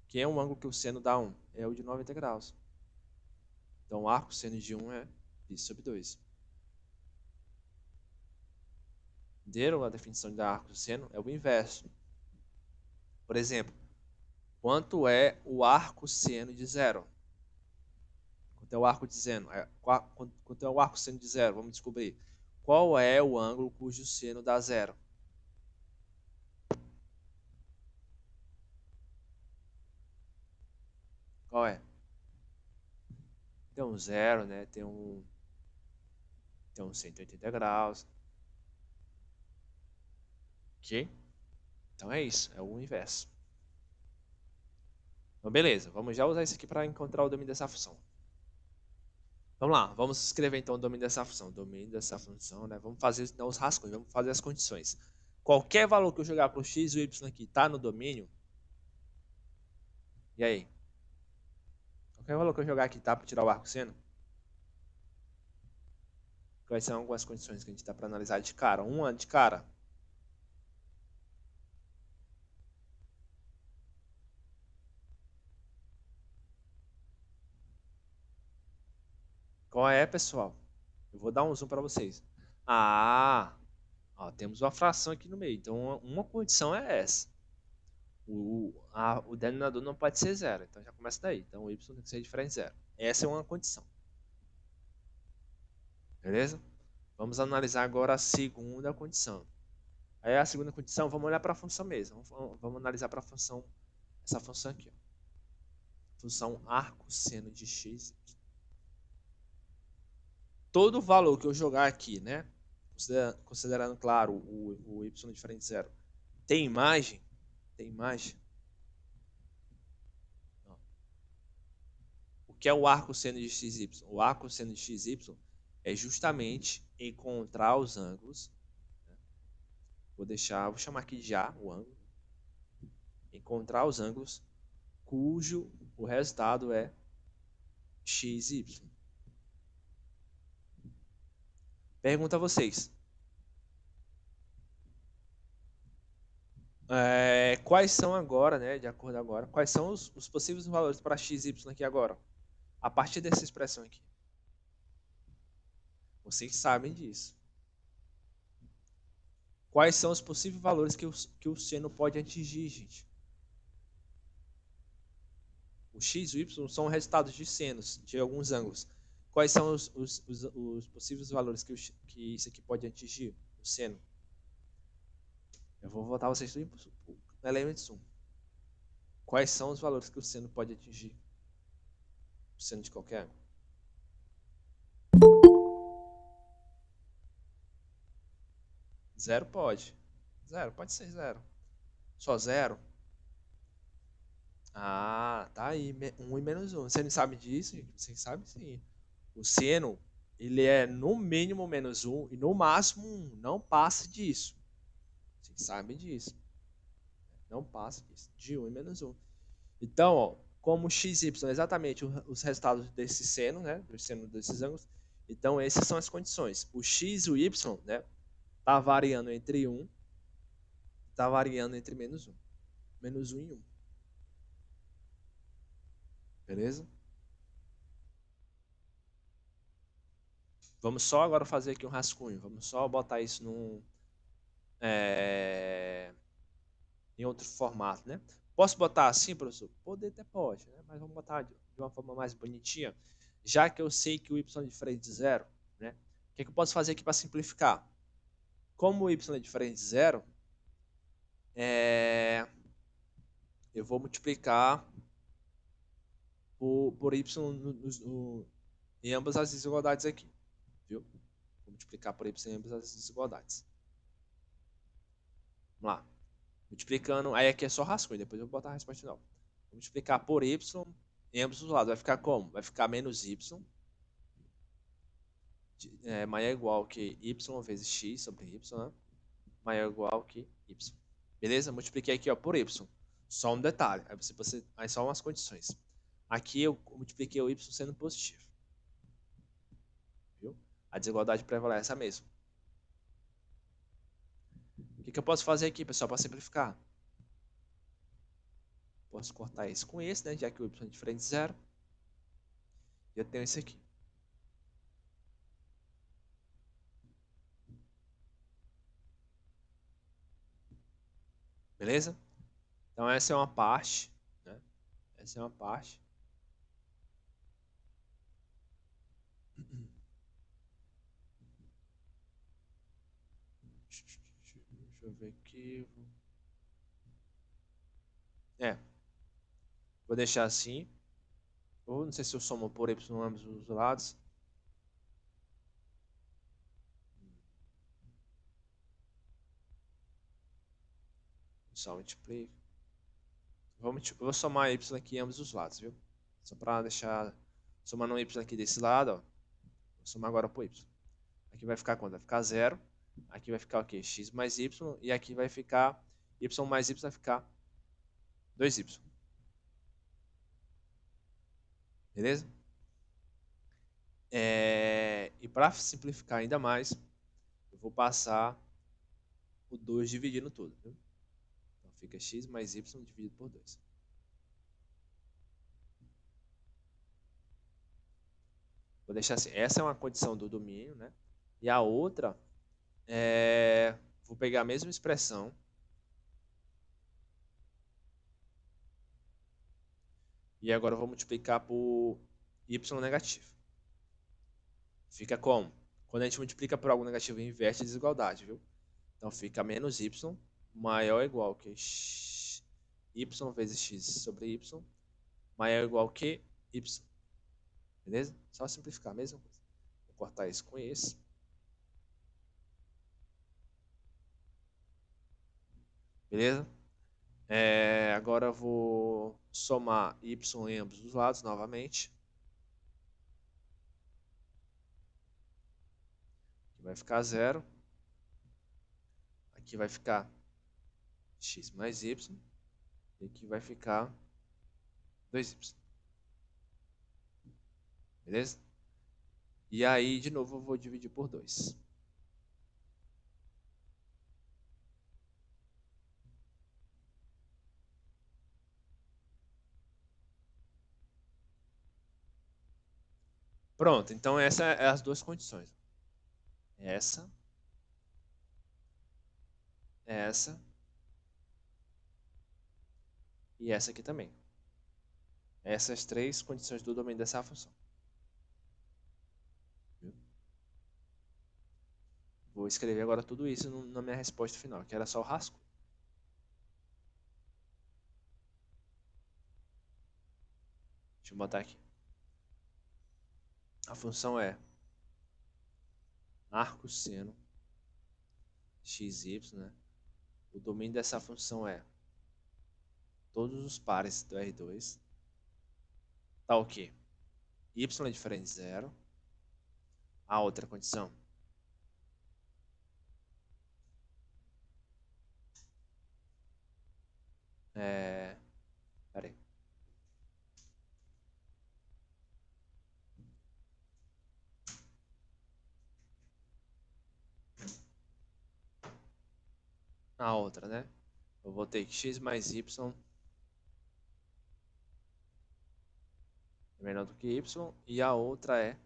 [SPEAKER 1] Quem é o ângulo que o seno dá 1? É o de 90 graus. Então, o arco seno de 1 é π sobre 2. Entenderam a definição da arco seno? É o inverso. Por exemplo, quanto é o arco seno de 0? Quanto é o arco de seno? Quanto é o arco seno de 0? Vamos descobrir. Qual é o ângulo cujo seno dá 0? Qual é? Tem um 0, né? Tem um 180 graus. Ok? Então é isso, é o inverso. Então beleza, vamos já usar isso aqui para encontrar o domínio dessa função. Vamos lá, vamos escrever então o domínio dessa função. Domínio dessa função, né? Vamos fazer então os rascunhos, vamos fazer as condições. Qualquer valor que eu jogar para o x e o y aqui está no domínio. E aí? Qualquer valor que eu jogar aqui tá para tirar o arco seno? Quais são algumas condições que a gente está para analisar de cara? Uma de cara. Qual é, pessoal? Eu vou dar um zoom para vocês. Ó, temos uma fração aqui no meio. Então, uma condição é essa. O denominador não pode ser 0. Então, já começa daí. Então, o y tem que ser diferente de 0. Essa é uma condição. Beleza? Vamos analisar agora a segunda condição. Aí, a segunda condição, vamos olhar para a função mesmo. Vamos analisar para a função, essa função aqui. Ó. Função arco seno de x. Todo valor que eu jogar aqui, né? Considerando, claro, o y diferente de 0, Tem imagem? Tem imagem? Ó. O que é o arco seno de XY? O arco seno de XY é justamente encontrar os ângulos. Né? Vou chamar aqui já o ângulo. Encontrar os ângulos cujo o resultado é XY. Pergunto a vocês. Quais são agora, né, de acordo agora, quais são os possíveis valores para XY aqui agora? A partir dessa expressão aqui. Vocês sabem disso. Quais são os possíveis valores que o seno pode atingir, gente? O x e o y são resultados de senos, de alguns ângulos. Quais são os possíveis valores que isso aqui pode atingir, o seno? Eu vou voltar vocês tudo no Elementos 1. Quais são os valores que o seno pode atingir? O seno de qualquer ângulo. Zero pode. Zero, pode ser zero. Só zero? Ah, tá aí. 1 e menos 1. Você não sabe disso? Você sabe sim. O seno, ele é no mínimo menos 1 e no máximo 1. Não passa disso. Vocês sabem disso. Não passa disso. De 1 e menos 1. Então, ó, como x e y é exatamente os resultados desse seno, né? Do seno desses ângulos. Então, essas são as condições. O x e o y, né? Tá variando entre 1. Tá variando entre menos 1. Menos 1 e 1. Beleza? Vamos só agora fazer aqui um rascunho. Vamos só botar isso em outro formato, né? Posso botar assim, professor? Poder até pode, né? Mas vamos botar de uma forma mais bonitinha. Já que eu sei que o y é diferente de zero, né? O que é que eu posso fazer aqui para simplificar? Como o y é diferente de zero, eu vou multiplicar por y em ambas as desigualdades aqui, viu? Vou multiplicar por y em ambas as desigualdades. Vamos lá. Multiplicando, aí aqui é só rascunho, depois eu vou botar a resposta final. Vou multiplicar por y em ambos os lados. Vai ficar como? Vai ficar menos y maior ou igual que y vezes x sobre y, né? Maior ou igual que y. Beleza? Multipliquei aqui ó, por y. Só um detalhe. Aí só umas condições. Aqui eu multipliquei o y sendo positivo. Viu? A desigualdade prevalece a mesma. O que eu posso fazer aqui, pessoal, para simplificar? Posso cortar esse com esse, né? Já que o y é diferente de zero. E eu tenho esse aqui. Beleza? Então essa é uma parte, né? Essa é uma parte. Deixa eu ver aqui. Vou deixar assim. Ou não sei se eu somo por y em ambos os lados. Só multiplico. Vou somar y aqui em ambos os lados, viu? Só para deixar... Somando um y aqui desse lado, ó. Vou somar agora por y. Aqui vai ficar quanto? Vai ficar 0. Aqui vai ficar o quê? X mais y. E aqui vai ficar... Y mais y vai ficar 2y. Beleza? E para simplificar ainda mais, eu vou passar o 2 dividindo tudo, viu? Então fica x mais y dividido por 2. Vou deixar assim. Essa é uma condição do domínio, né? E a outra vou pegar a mesma expressão e agora eu vou multiplicar por y negativo. Fica como? Quando a gente multiplica por algo negativo, inverte a desigualdade, viu? Então fica menos y maior ou igual que y vezes x sobre y maior ou igual que y. Beleza? Só simplificar a mesma coisa. Vou cortar isso com esse. Beleza? Agora eu vou somar y em ambos os lados novamente. Aqui vai ficar 0. Aqui vai ficar x mais y. E aqui vai ficar 2y. Beleza? E aí, de novo, eu vou dividir por 2. Pronto, então essas é as duas condições. Essa e essa aqui também. Essas três condições do domínio dessa função. Vou escrever agora tudo isso na minha resposta final, que era só o rascunho. Deixa eu botar aqui. A função é arcosseno xy, né? O domínio dessa função é todos os pares do R2. Tá o quê? Y é diferente de 0. A outra condição peraí. A outra, né? Eu vou ter que x mais y é menor do que y. E a outra é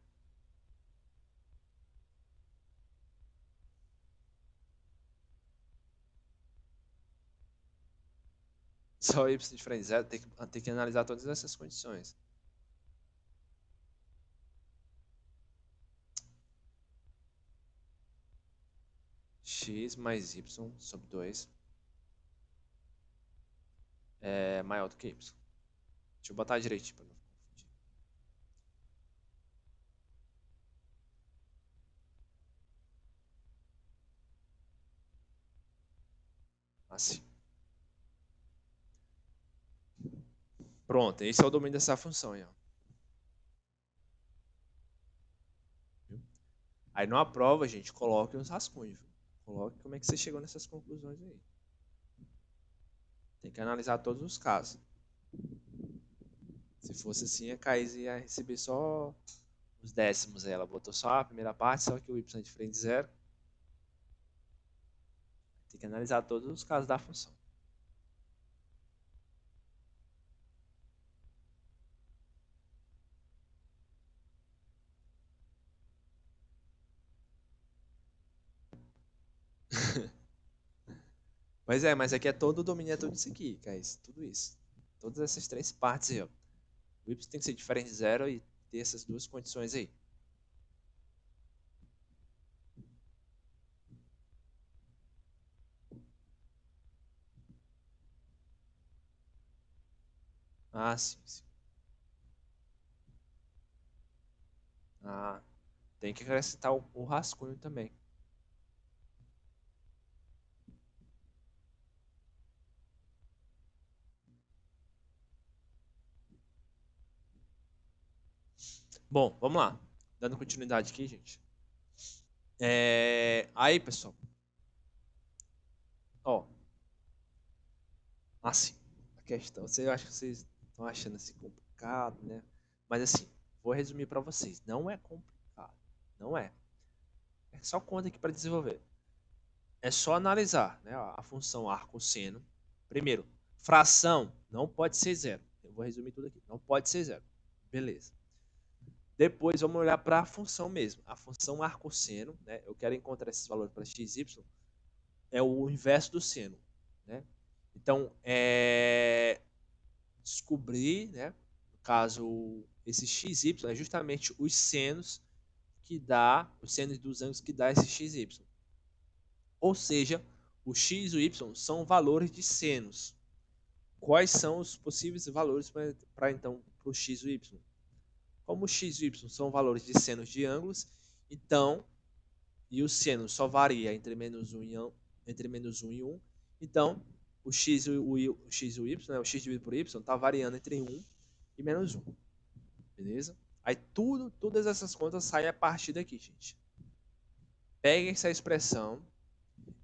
[SPEAKER 1] só y diferente de 0. Tem que analisar todas essas condições. X mais y sobre 2 é maior do que y. Deixa eu botar direitinho para não confundir. Assim. Pronto, esse é o domínio dessa função aí, ó. Aí numa prova, gente, coloque os rascunhos. Coloque como é que você chegou nessas conclusões aí. Tem que analisar todos os casos. Se fosse assim, a Caís ia receber só os décimos. Ela botou só a primeira parte, só que o y é diferente de 0. Tem que analisar todos os casos da função. Pois é, mas aqui é todo o domínio, é tudo isso aqui, Caís. Tudo isso. Todas essas três partes aí, ó. O y tem que ser diferente de 0 e ter essas duas condições aí. Ah, sim, sim. Ah, tem que acrescentar o rascunho também. Bom, vamos lá. Dando continuidade aqui, gente. Aí, pessoal. Ó. Assim, a questão. Eu acho que vocês estão achando assim complicado, né? Mas assim, vou resumir para vocês. Não é complicado. Não é. É só conta aqui para desenvolver. É só analisar, né? A função arcosseno. Primeiro, fração não pode ser 0. Eu vou resumir tudo aqui. Não pode ser 0. Beleza. Depois vamos olhar para a função mesmo. A função arcosseno, né? Eu quero encontrar esses valores para x, y. É o inverso do seno, né? Então, descobrir, né? No caso, esse xy é justamente os senos dos ângulos que dá esse xy. Ou seja, o x e o y são valores de senos. Quais são os possíveis valores para então para o x e o y? Como o x e o y são valores de senos de ângulos, então, e o seno só varia entre -1 e 1, então o x e o x e o y, né? O x dividido por y está variando entre 1 e menos 1. Beleza? Aí todas essas contas saem a partir daqui, gente. Peguem essa expressão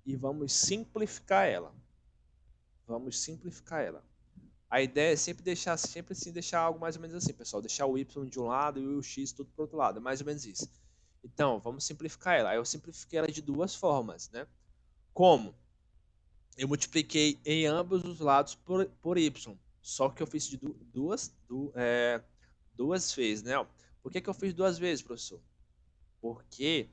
[SPEAKER 1] e vamos simplificar ela. Vamos simplificar ela. A ideia é sempre deixar algo mais ou menos assim, pessoal. Deixar o y de um lado e o x tudo para o outro lado. É mais ou menos isso. Então, vamos simplificar ela. Aí eu simplifiquei ela de duas formas, né? Como? Eu multipliquei em ambos os lados por y. Só que eu fiz de duas vezes, né? Por que eu fiz duas vezes, professor? Porque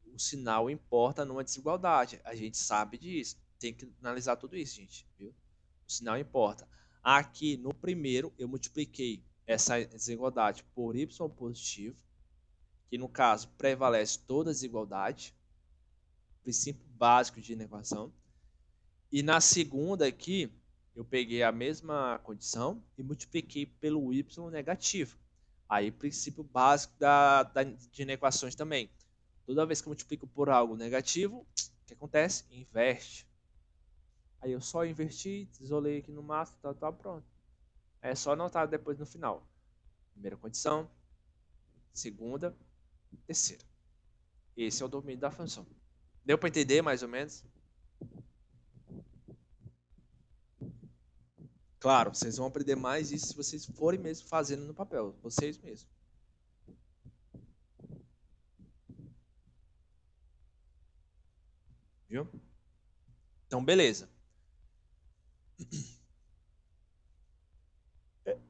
[SPEAKER 1] o sinal importa numa desigualdade. A gente sabe disso. Tem que analisar tudo isso, gente. Viu? O sinal importa. Aqui no primeiro, eu multipliquei essa desigualdade por y positivo, que no caso prevalece toda a desigualdade, princípio básico de inequação. E na segunda aqui, eu peguei a mesma condição e multipliquei pelo y negativo. Aí, princípio básico de inequações também. Toda vez que eu multiplico por algo negativo, o que acontece? Inverte. Aí eu só inverti, isolei aqui no máximo, tá pronto. É só anotar depois no final. Primeira condição, segunda, terceira. Esse é o domínio da função. Deu para entender mais ou menos? Claro, vocês vão aprender mais isso se vocês forem mesmo fazendo no papel, vocês mesmos. Viu? Então, beleza.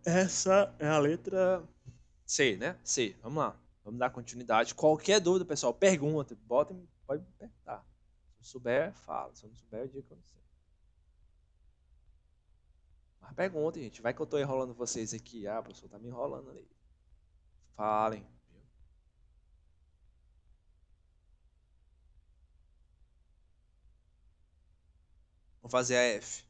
[SPEAKER 1] Essa é a letra C, né? C. Vamos lá. Vamos dar continuidade. Qualquer dúvida, pessoal, pergunta. Pode perguntar. Se eu souber, fala. Se eu não souber, eu digo que eu não sei. Mas pergunta, gente. Vai que eu tô enrolando vocês aqui. Ah, professor, tá me enrolando ali. Falem. Vamos fazer a F.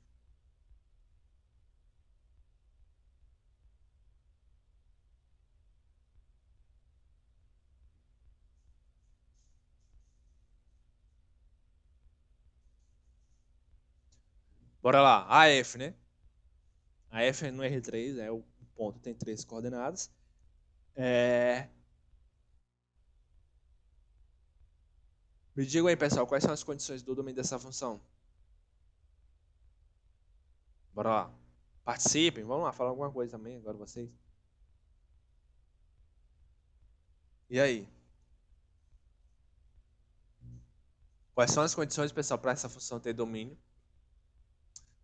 [SPEAKER 1] Bora lá. A F, né? A F no R3, o ponto tem 3 coordenadas. Me digam aí, pessoal, quais são as condições do domínio dessa função? Bora lá. Participem, vamos lá, falar alguma coisa também agora vocês. E aí? Quais são as condições, pessoal, para essa função ter domínio?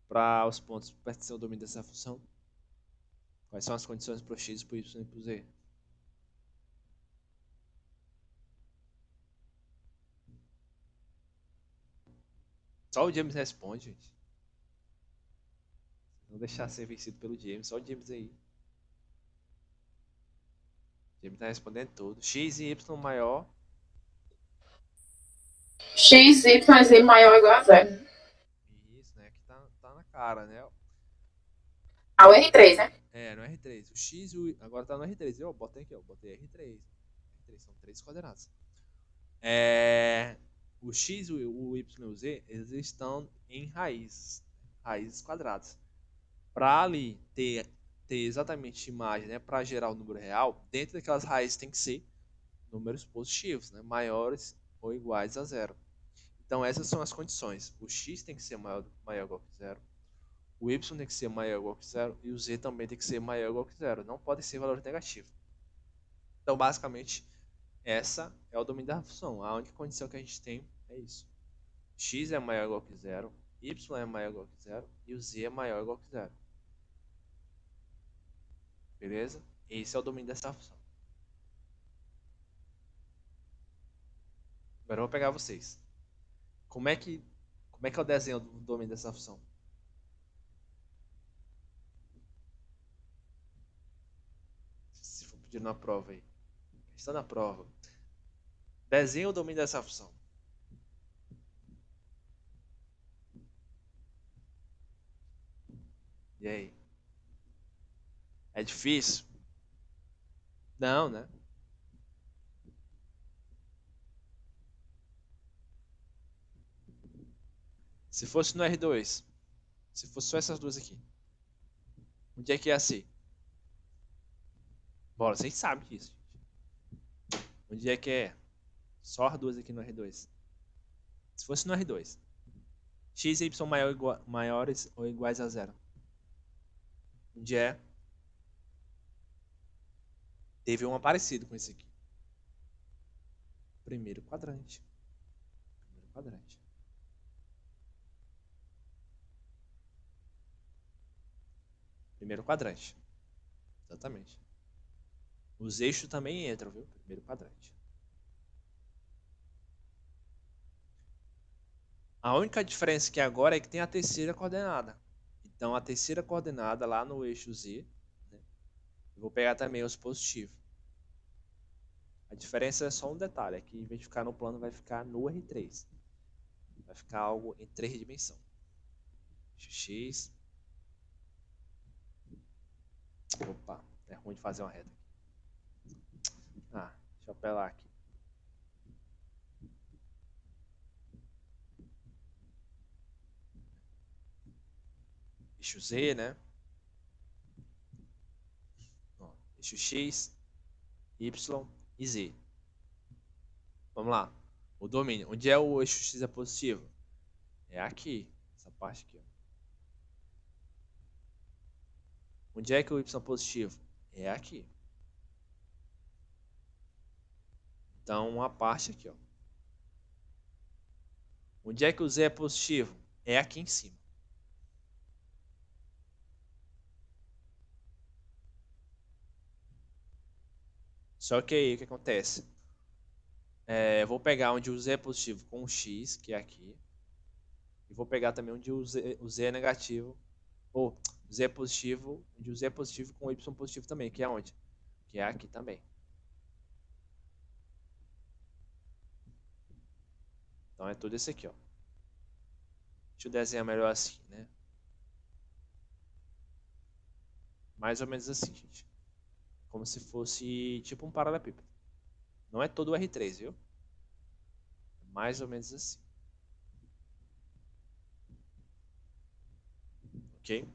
[SPEAKER 1] Para os pontos pertencer ao domínio dessa função? Quais são as condições para o x, para o y e para o z? Só o James responde, gente. Não deixar ser vencido pelo James, só o James aí. O James tá respondendo tudo. X e y maior.
[SPEAKER 3] X, Y, Z maior ou igual a zero.
[SPEAKER 1] Isso, né? Que tá na cara, né?
[SPEAKER 3] Ao R3, né?
[SPEAKER 1] No R3. O X agora tá no R3. Eu botei aqui, ó. Botei R3. R3 são 3 coordenadas. O X, o Y e o Z, eles estão em raízes quadradas. Para ali ter exatamente imagem, né? Para gerar o número real, dentro daquelas raízes tem que ser números positivos, né? Maiores ou iguais a zero. Então essas são as condições. O X tem que ser maior ou igual que zero. O y tem que ser maior ou igual que zero e o z também tem que ser maior ou igual que zero. Não pode ser valor negativo. Então, basicamente, essa é o domínio da função. A única condição que a gente tem é isso. X é maior ou igual que zero, y é maior ou igual que zero e o z é maior ou igual que zero. Beleza? Esse é o domínio dessa função. Agora eu vou pegar vocês. Como é que é o desenho do domínio dessa função? Se for pedir na prova aí. Está na prova. Desenho o domínio dessa função. E aí? É difícil? Não, né? Se fosse no R2. Se fosse só essas duas aqui. Onde é que ia ser? Bora, vocês sabem disso. Onde é que é? Só as duas aqui no R2. Se fosse no R2. X e Y maiores ou iguais a zero. Onde é? Teve um parecido com esse aqui. Primeiro quadrante. Primeiro quadrante. Primeiro quadrante. Exatamente. Os eixos também entram, viu? Primeiro quadrante. A única diferença que agora é que tem a terceira coordenada. Então, a terceira coordenada lá no eixo Z, né? Eu vou pegar também os positivos. A diferença é só um detalhe, é que em vez de ficar no plano, vai ficar no R3. Vai ficar algo em 3 dimensões. X. Opa, é ruim de fazer uma reta. Ah, deixa eu apelar aqui. Eixo Z, né? Ó, eixo X, Y e Z. Vamos lá. O domínio. Onde é o eixo X é positivo? É aqui. Essa parte aqui. Ó. Onde é que o Y é positivo? É aqui. Então, uma parte aqui. Ó. Onde é que o Z é positivo? É aqui em cima. Só que aí, o que acontece? Eu vou pegar onde o Z é positivo com o X, que é aqui. E vou pegar também onde o Z é negativo. Ou o Z é positivo, onde o Z é positivo com o Y positivo também, que é onde? Que é aqui também. Então é tudo isso aqui, ó. Deixa eu desenhar melhor assim, né? Mais ou menos assim, gente. Como se fosse tipo um paralelepípedo. Não é todo o R3, viu? Mais ou menos assim. Ok?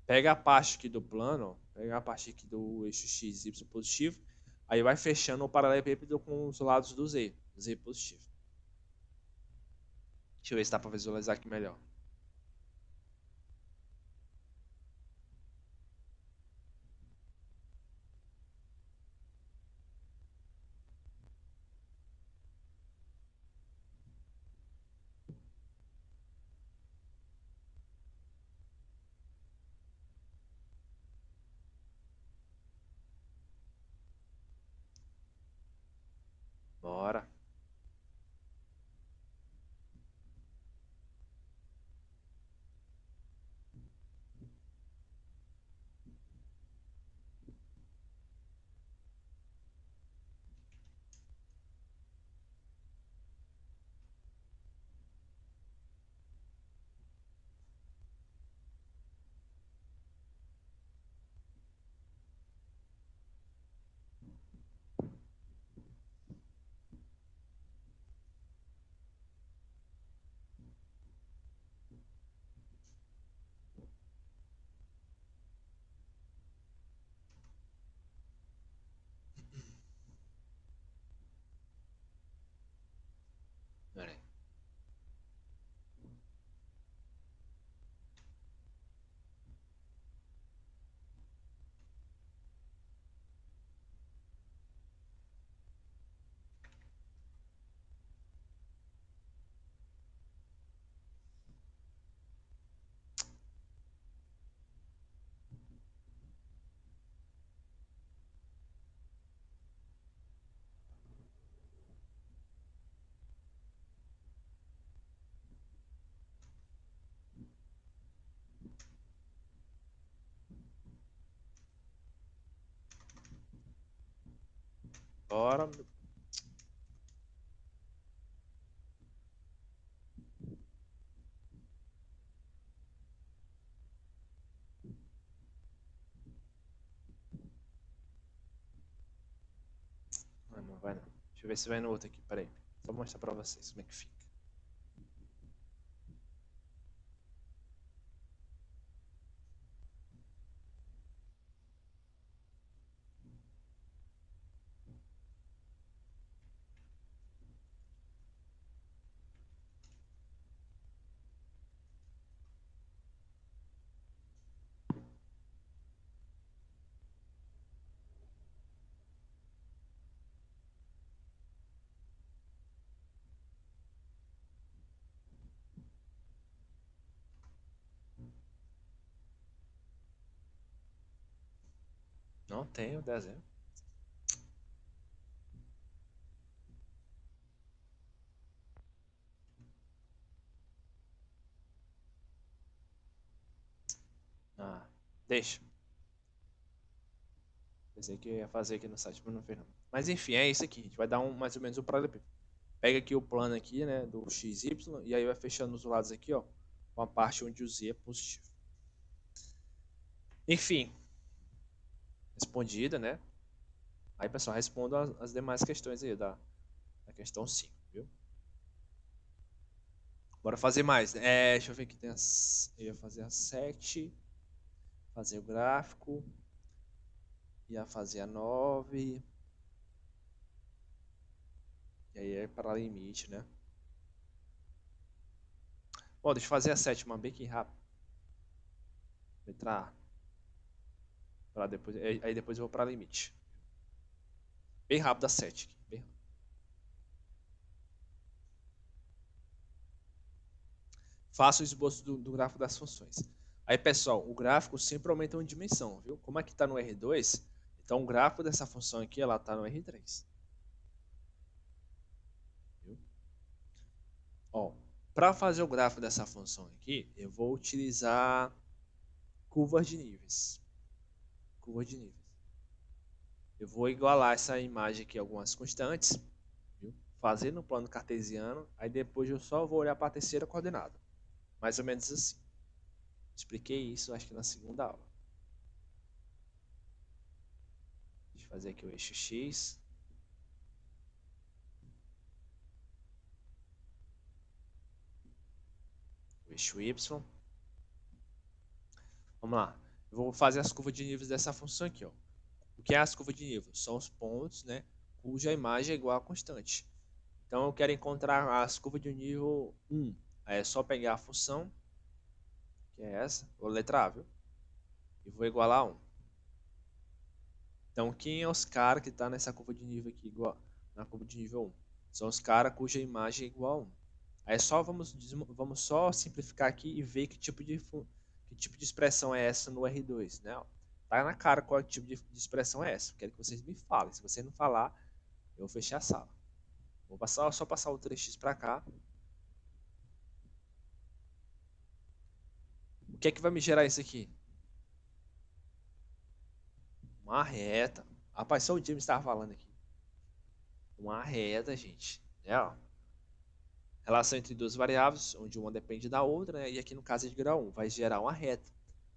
[SPEAKER 1] Pega a parte aqui do plano, pega a parte aqui do eixo X e Y positivo, aí vai fechando o paralelepípedo com os lados do Z, Z positivo. Deixa eu ver se dá para visualizar aqui melhor. Bora. Pera aí. Bora. Ah, não vai não. Deixa eu ver se vai no outro aqui, peraí. Só mostrar pra vocês como é que fica. Não tem o desenho. Ah, deixa. Pensei que eu ia fazer aqui no site, mas não fez não. Mas enfim, é isso aqui. A gente vai dar mais ou menos um paralelepípedo. Pega aqui o plano aqui, né, do XY, e aí vai fechando os lados aqui, ó, com a parte onde o Z é positivo. Enfim, respondida, né? Aí, pessoal, responda as demais questões aí da questão 5, viu? Bora fazer mais. Deixa eu ver aqui. Eu ia fazer a 7, fazer o gráfico, ia fazer a 9, e aí é para limite, né? Bom, deixa eu fazer a 7 bem que rápido. Letra A. Pra depois, aí depois eu vou para limite. Bem rápido a 7 aqui. Bem rápido. Faça o esboço do gráfico das funções. Aí, pessoal, o gráfico sempre aumenta uma dimensão, viu? Como aqui está no R2, então o gráfico dessa função aqui, ela está no R3. Viu? Ó, para fazer o gráfico dessa função aqui, eu vou utilizar curvas de níveis. Curvas de níveis. Eu vou igualar essa imagem aqui a algumas constantes, viu? Fazer no plano cartesiano, aí depois eu só vou olhar para a terceira coordenada. Mais ou menos assim. Expliquei isso, acho que na segunda aula. Deixa eu fazer aqui o eixo X. O eixo Y. Vamos lá. Eu vou fazer as curvas de níveis dessa função aqui, ó. O que é as curvas de nível? São os pontos, né, cuja imagem é igual a constante. Então eu quero encontrar as curvas de nível 1. Aí é só pegar a função, que é essa, ou letra A, viu? E vou igualar a 1. Então quem é os caras que está nessa curva de nível aqui, igual na curva de nível 1? São os caras cuja imagem é igual a 1. Aí só vamos só simplificar aqui e ver que tipo de expressão é essa no R2, né? Tá na cara qual tipo de expressão é essa. Quero que vocês me falem. Se você não falar, eu vou fechar a sala. Vou só passar o 3x para cá. O que é que vai me gerar isso aqui? Uma reta. Rapaz, só o James estava falando aqui. Uma reta, gente. Ó. Relação entre duas variáveis, onde uma depende da outra, né? E aqui no caso é de grau 1, vai gerar uma reta.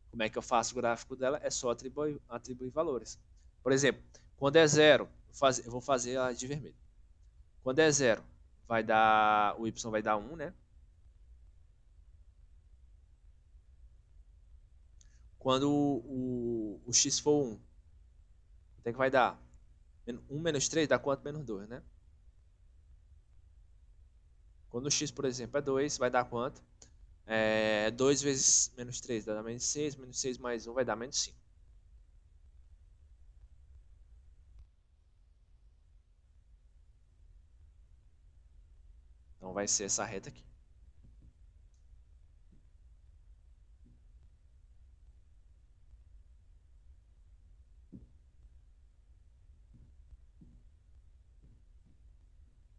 [SPEAKER 1] Como é que eu faço o gráfico dela? É só atribuir valores. Por exemplo, quando é 0, eu vou fazer a de vermelho. Quando é 0, o y vai dar 1, né? Quando o x for 1, quanto é que vai dar? 1 menos 3 dá quanto? Menos 2, né? Quando o x, por exemplo, é 2, vai dar quanto? 2 vezes menos 3 dá menos 6, menos 6 mais 1 vai dar menos 5. Então vai ser essa reta aqui.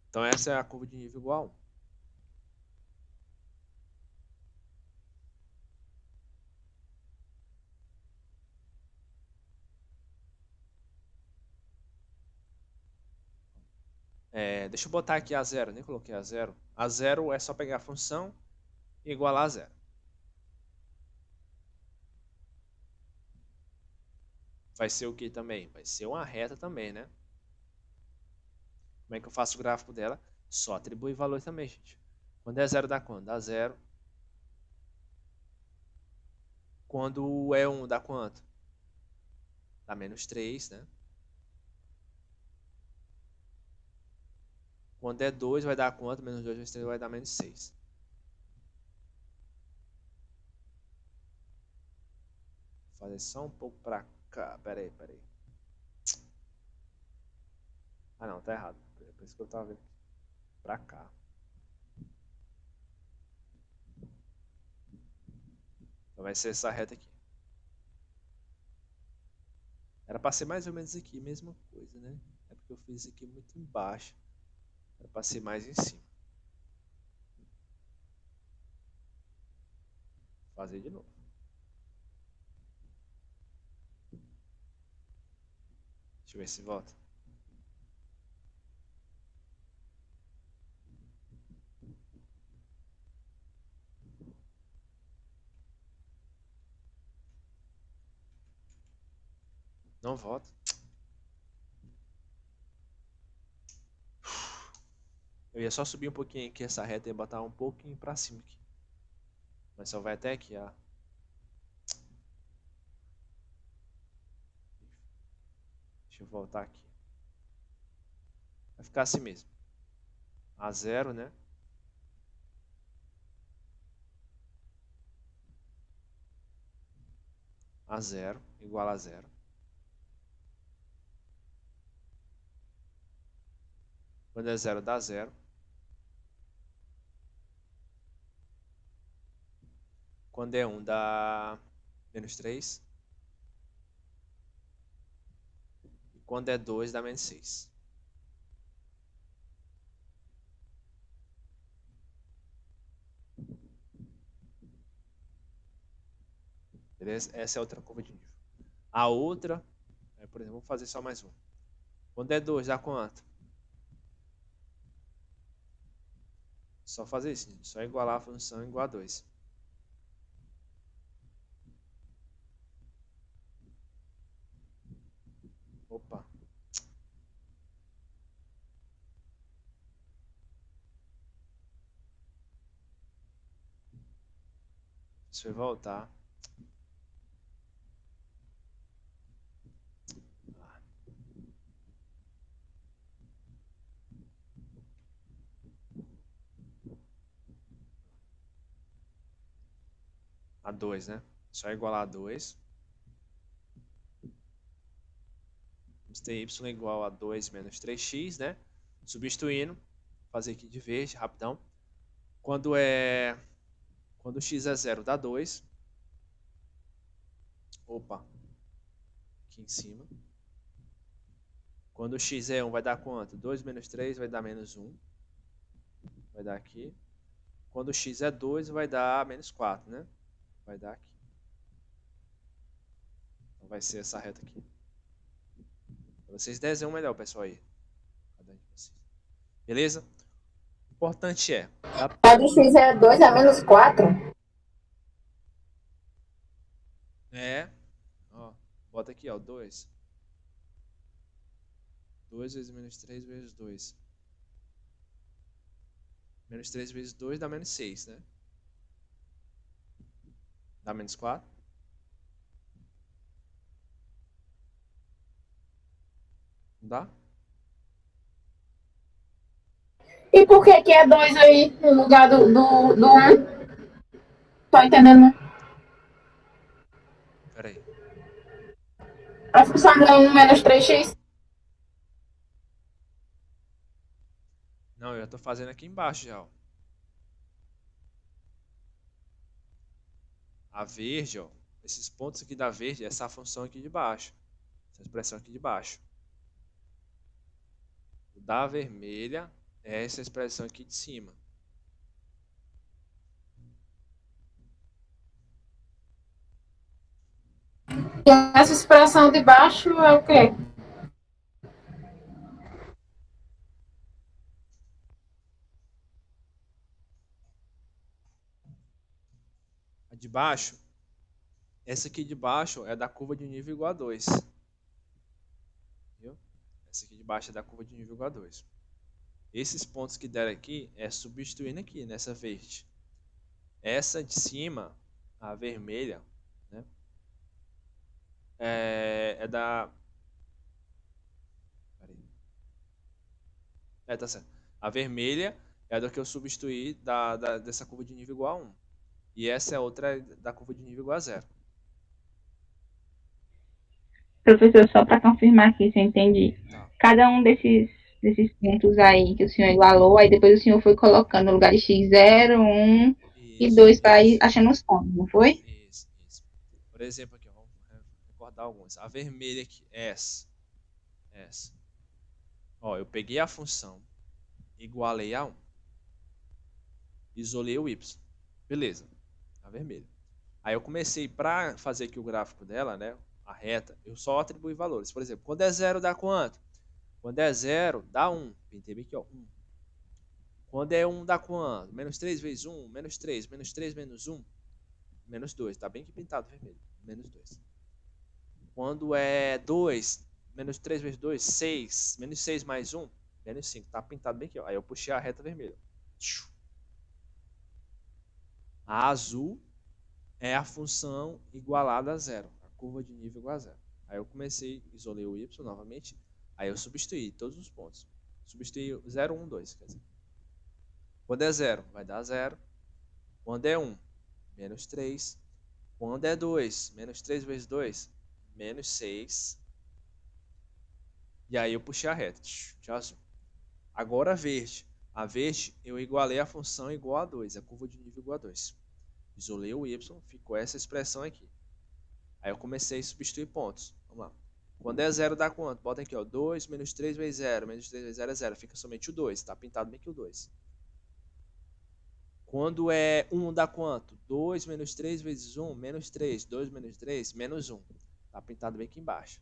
[SPEAKER 1] Então essa é a curva de nível igual a 1. Deixa eu botar aqui a 0, nem coloquei a 0. A 0 é só pegar a função e igualar a 0. Vai ser o que também? Vai ser uma reta também, né? Como é que eu faço o gráfico dela? Só atribuir valor também, gente. Quando é 0 dá quanto? Dá 0. Quando é 1 dá quanto? Dá menos 3, né? Quando é 2 vai dar quanto? Menos 2 vezes 3 vai dar menos 6. Vou fazer só um pouco pra cá. Pera aí. Ah, não, tá errado. Por isso que eu tava vendo. Pra cá. Então vai ser essa reta aqui. Era para ser mais ou menos aqui, mesma coisa, né? É porque eu fiz aqui muito embaixo. Era para ser mais em cima. Vou fazer de novo. Deixa eu ver se volta. Não volta. Eu ia só subir um pouquinho aqui essa reta e botar um pouquinho pra cima aqui. Mas só vai até aqui, ó. Deixa eu voltar aqui. Vai ficar assim mesmo. A0, né? A0 igual a 0. Quando é 0 dá 0. Quando é 1 dá menos 3. E quando é 2 dá menos 6. Beleza? Essa é outra curva de nível. A outra, por exemplo, vou fazer só mais uma. Quando é 2 dá quanto? Só fazer isso, gente. Só igualar a função igual a 2. Opa. Deixa eu voltar. A 2, né? Só igualar a 2. Vamos ter y igual a 2 menos 3x, né? Substituindo. Vou fazer aqui de verde, rapidão. Quando x é 0, dá 2. Opa. Aqui em cima. Quando x é 1, vai dar quanto? 2 menos 3 vai dar menos 1. Vai dar aqui. Quando x é 2, vai dar menos 4, né? Vai dar aqui. Então vai ser essa reta aqui. Vocês desenham melhor, pessoal, aí. Cada um de vocês. Beleza? O importante é...
[SPEAKER 3] Quando x é 2 a menos 4.
[SPEAKER 1] Ó, bota aqui, ó, 2. 2 vezes menos 3 vezes 2. Menos 3 vezes 2 dá menos 6, né? Dá menos 4. Não dá?
[SPEAKER 3] E por que é 2 aí no lugar do 1? Tô entendendo, né?
[SPEAKER 1] Pera aí.
[SPEAKER 3] A função é 1 menos 3x.
[SPEAKER 1] Não, eu já tô fazendo aqui embaixo já, ó. A verde, ó. Esses pontos aqui da verde, essa função aqui de baixo. Essa expressão aqui de baixo. O da vermelha é essa expressão aqui de cima.
[SPEAKER 3] E essa expressão de baixo é o quê?
[SPEAKER 1] A de baixo, essa aqui de baixo é da curva de nível igual a 2. Viu? Essa aqui de baixo é da curva de nível igual a 2. Esses pontos que deram aqui é substituindo aqui nessa verde. Essa de cima, a vermelha, né? É da... tá certo. A vermelha é da que eu substituí dessa curva de nível igual a 1. E essa é outra da curva de nível igual a 0.
[SPEAKER 4] Professor, só para confirmar aqui se eu entendi.
[SPEAKER 1] Tá.
[SPEAKER 4] Cada um desses pontos aí que o senhor igualou, aí depois o senhor foi colocando no lugar de x0, 1 e 2 para ir achando os pontos, não foi?
[SPEAKER 1] Isso. Por exemplo, aqui, ó, vamos dar alguns. A vermelha aqui, essa. Ó, eu peguei a função, igualei a 1. Isolei o y. Beleza. A vermelha. Aí eu comecei para fazer aqui o gráfico dela, né? A reta, eu só atribuí valores. Por exemplo, quando é 0 dá quanto? Quando é 0 dá 1. Pintei aqui, ó, 1. Quando é 1 dá quanto? Menos 3 vezes 1, menos 3. Menos 3 menos 1, menos 2. Tá bem que pintado vermelho. Menos 2. Quando é 2, menos 3 vezes 2, 6. Menos 6 mais 1, menos 5. Tá pintado bem aqui, ó. Aí eu puxei a reta vermelha. A azul é a função igualada a 0. A curva de nível igual a 0. Aí eu comecei, isolei o y novamente. Aí eu substituí todos os pontos. Substituí 0, 1, 2. Quer dizer. Quando é 0, vai dar 0. Quando é 1, menos 3. Quando é 2, menos 3 vezes 2, menos 6. E aí eu puxei a reta. De azul. Agora a verde. A verde eu igualei a função igual a 2. A curva de nível igual a 2. Isolei o y, ficou essa expressão aqui. Aí eu comecei a substituir pontos. Vamos lá. Quando é 0 dá quanto? Bota aqui, ó. 2 menos 3 vezes 0. Menos 3 vezes 0 é 0. Fica somente o 2. Tá pintado bem aqui o 2. Quando é 1 dá quanto? 2 menos 3 vezes 1, menos 3. 2 menos 3, menos 1. Tá pintado bem aqui embaixo.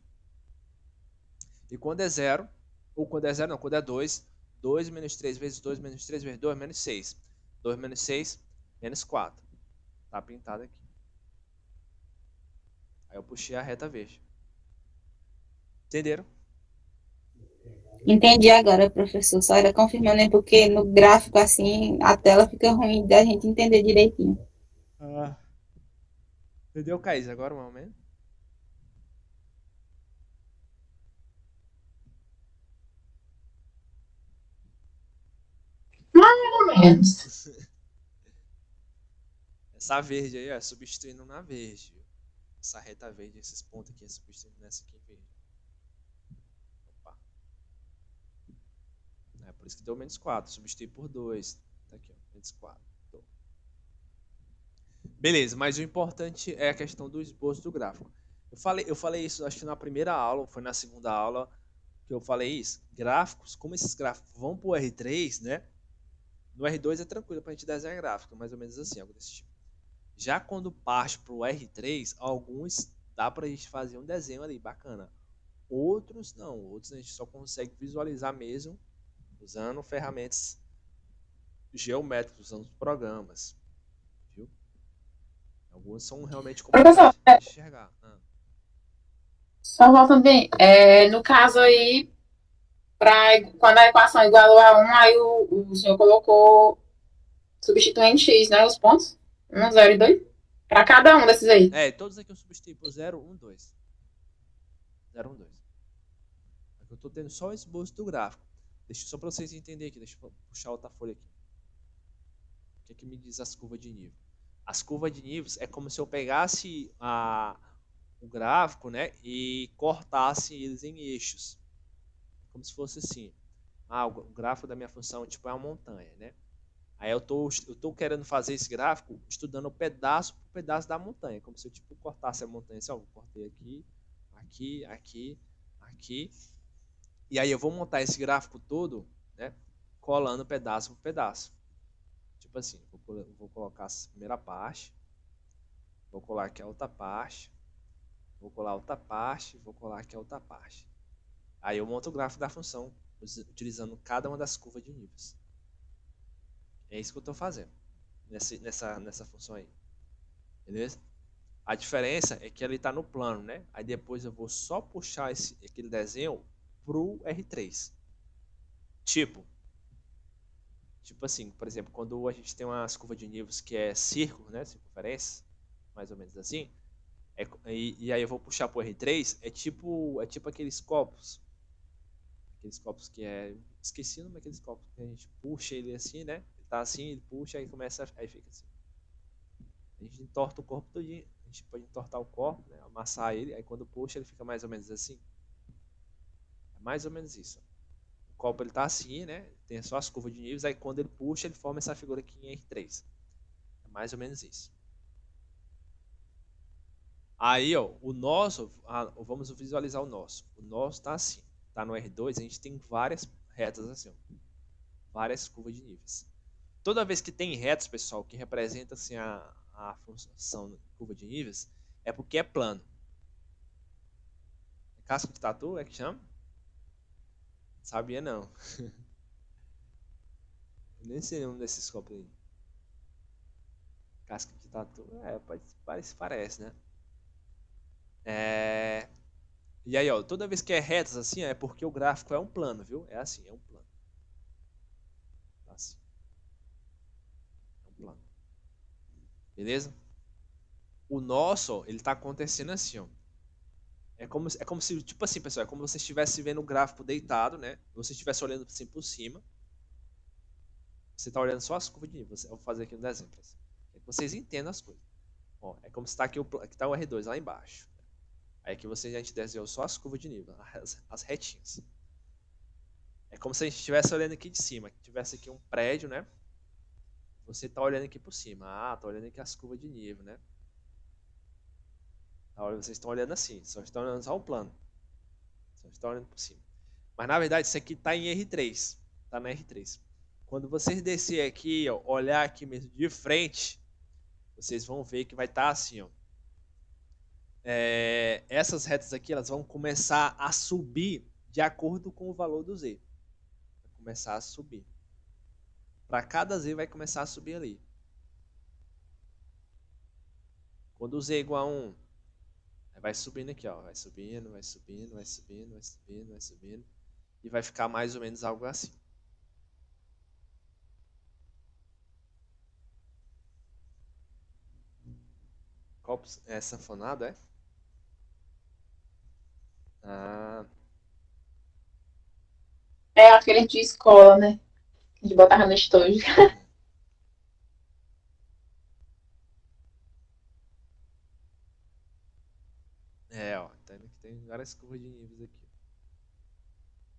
[SPEAKER 1] E quando é 0, ou quando é 0 não, quando é 2, 2 menos 3 vezes 2, menos 3 vezes 2, menos 6. 2 menos 6, menos 4. Tá pintado aqui. Aí eu puxei a reta verde. Entenderam?
[SPEAKER 4] Entendi agora, professor. Só era confirmando, né? Porque no gráfico, assim, a tela fica ruim da gente entender direitinho.
[SPEAKER 1] Entendeu, Caís? Agora um momento.
[SPEAKER 3] Menos.
[SPEAKER 1] Essa verde aí, ó, substituindo na verde. Essa reta verde, esses pontos aqui, substituindo nessa aqui em verde. Opa. É por isso que deu menos 4. Substitui por 2. Tá aqui, ó, menos 4. Beleza, mas o importante é a questão do esboço do gráfico. Eu falei isso, acho que na primeira aula, foi na segunda aula que eu falei isso. Gráficos, como esses gráficos vão para o R3, né? No R2 é tranquilo para a gente desenhar gráfico, mais ou menos assim, algo desse tipo. Já quando parte para o R3, alguns dá para a gente fazer um desenho ali, bacana. Outros não, outros a gente só consegue visualizar mesmo usando ferramentas geométricas, usando programas. Viu? Alguns são realmente
[SPEAKER 3] Professor,
[SPEAKER 1] complicados de enxergar.
[SPEAKER 3] só voltando bem. No caso aí, quando a equação igualou a 1, aí o senhor colocou substituindo x, né? Os pontos. 1, 0 e 2. Para cada um desses aí.
[SPEAKER 1] Todos aqui eu substituí por 0, 1, 2. 0, 1, 2. Aqui eu estou tendo só o esboço do gráfico. Deixa só para vocês entenderem aqui. Deixa eu puxar outra folha aqui. O que é que me diz as curvas de nível? As curvas de níveis é como se eu pegasse o gráfico, né, e cortasse eles em eixos. Como se fosse assim. O gráfico da minha função tipo, é uma montanha, né? Aí eu tô querendo fazer esse gráfico estudando pedaço por pedaço da montanha. Como se eu tipo, cortasse a montanha assim, ó, eu cortei aqui, aqui, aqui, aqui. E aí eu vou montar esse gráfico todo, né, colando pedaço por pedaço. Tipo assim, vou colocar a primeira parte, vou colar aqui a outra parte, vou colar outra parte, vou colar aqui a outra parte. Aí eu monto o gráfico da função, utilizando cada uma das curvas de níveis. É isso que eu estou fazendo, nessa função aí. Beleza? A diferença é que ele está no plano, né? Aí depois eu vou só puxar aquele desenho pro R3. Tipo assim, por exemplo, quando a gente tem umas curvas de níveis que é círculo, né? Circunferência, mais ou menos assim. E aí eu vou puxar pro R3, é tipo aqueles copos. Aqueles copos que é... Esqueci o nome daqueles copos que a gente puxa ele assim, né? Ele tá assim, ele puxa, aí começa, aí fica assim. A gente entorta o corpo todinho. A gente pode entortar o corpo, né? Amassar ele, aí quando puxa ele fica mais ou menos assim. É mais ou menos isso. O copo ele tá assim, né? Tem só as curvas de níveis, aí quando ele puxa ele forma essa figura aqui em R3. É mais ou menos isso. Aí, ó, o nosso, vamos visualizar o nosso. O nosso tá assim, tá no R2, a gente tem várias retas assim, ó, várias curvas de níveis. Toda vez que tem retas, pessoal, que representa assim a função curva de níveis, é porque é plano. Casco de tatu é que chama? Sabia não. Eu nem sei nenhum desses copos aí. Casca de tatu, parece, né? É... E aí, ó, toda vez que é retas assim, é porque o gráfico é um plano, viu? É assim, é um plano. Tá assim. É um plano. Beleza? O nosso, ó, ele tá acontecendo assim, ó. É como se, tipo assim, pessoal, é como se você estivesse vendo o gráfico deitado, né? Você estivesse olhando assim por cima. Você tá olhando só as curvas de nível. Eu vou fazer aqui um exemplo. Assim. É que vocês entendam as coisas. Ó, é como se tá aqui tá o R2 lá embaixo. Aí aqui a gente desenhou só as curvas de nível, as retinhas. É como se a gente estivesse olhando aqui de cima, que tivesse aqui um prédio, né? Você tá olhando aqui por cima. Ah, tá olhando aqui as curvas de nível, né? Vocês estão olhando assim, só estão olhando só o plano. Só estão olhando por cima. Mas na verdade isso aqui tá em R3. Tá na R3. Quando vocês descer aqui, ó, olhar aqui mesmo de frente, vocês vão ver que vai estar assim, ó. Essas retas aqui, elas vão começar a subir de acordo com o valor do Z. Vai começar a subir. Para cada Z vai começar a subir ali. Quando o Z é igual a 1, vai subindo aqui, ó. Vai subindo, vai subindo, vai subindo, vai subindo, vai subindo. E vai ficar mais ou menos algo assim. Copos é sanfonado, é? Ah,
[SPEAKER 3] É aquele de escola, né? Que a gente botava no estojo.
[SPEAKER 1] ó. Tá vendo que tem várias curvas de níveis aqui.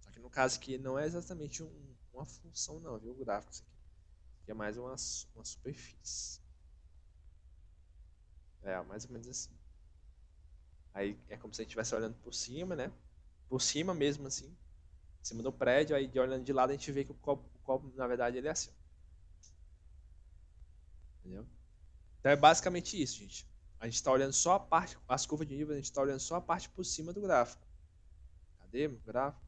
[SPEAKER 1] Só que no caso aqui não é exatamente uma função não, viu? O gráfico isso aqui. Aqui é mais uma superfície. Mais ou menos assim. Aí é como se a gente estivesse olhando por cima, né? Por cima mesmo, assim. Em cima do prédio, aí olhando de lado a gente vê que o copo na verdade, ele é assim. Entendeu? Então é basicamente isso, gente. A gente está olhando só a parte, as curvas de nível, a gente está olhando só a parte por cima do gráfico. Cadê meu gráfico?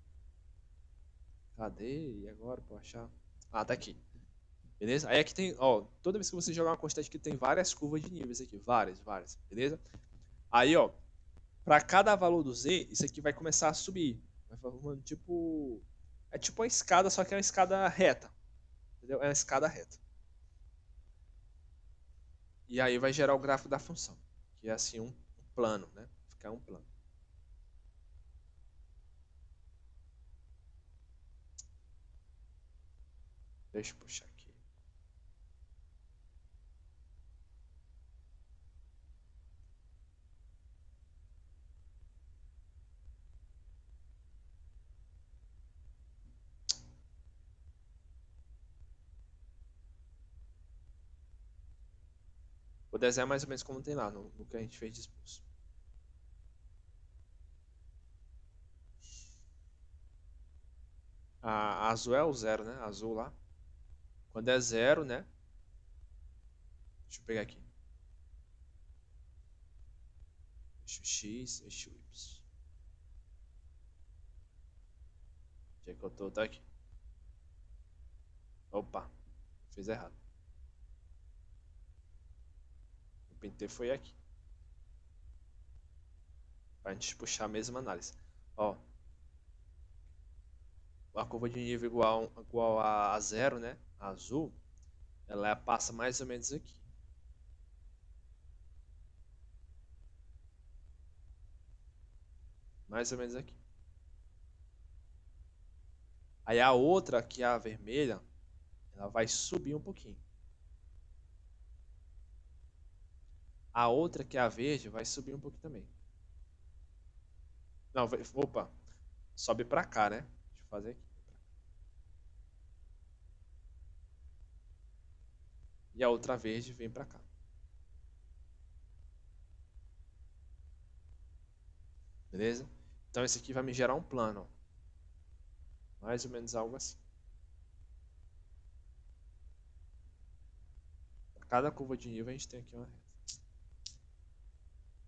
[SPEAKER 1] Cadê? E agora para achar? Ah, tá aqui. Beleza? Aí aqui tem, ó, toda vez que você jogar uma constante aqui tem várias curvas de níveis aqui, várias, beleza? Aí, ó, para cada valor do Z, isso aqui vai começar a subir. Vai formando tipo, é tipo uma escada, só que é uma escada reta, entendeu? É uma escada reta. E aí vai gerar o gráfico da função, que é assim um plano, né? Ficar um plano. Deixa eu puxar aqui. Vou desenhar mais ou menos como tem lá no que a gente fez de expulso. A azul é o zero, né? A azul lá. Quando é zero, né? Deixa eu pegar aqui. Eixo X, eixo Y. Onde é que eu tô? Tá aqui. Opa, fiz errado. O pintei foi aqui. Pra gente puxar a mesma análise. Ó, a curva de nível igual a zero, né? A azul, ela passa mais ou menos aqui. Mais ou menos aqui. Aí a outra, que é a vermelha, ela vai subir um pouquinho. A outra, que é a verde, vai subir um pouquinho também. Não, opa, sobe pra cá, né? Deixa eu fazer aqui. E a outra verde vem pra cá. Beleza? Então esse aqui vai me gerar um plano, ó. Mais ou menos algo assim. Cada curva de nível a gente tem aqui uma reta.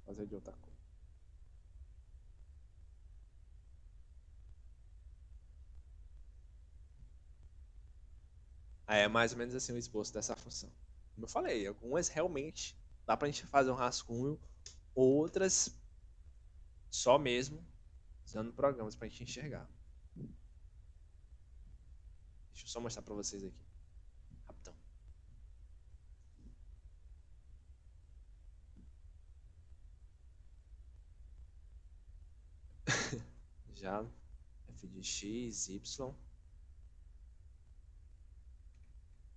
[SPEAKER 1] Vou fazer de outra cor. Aí é mais ou menos assim o esboço dessa função. Como eu falei, algumas realmente dá pra gente fazer um rascunho, outras só mesmo usando programas pra gente enxergar. Deixa eu só mostrar pra vocês aqui. Rapidão. Já f de x, y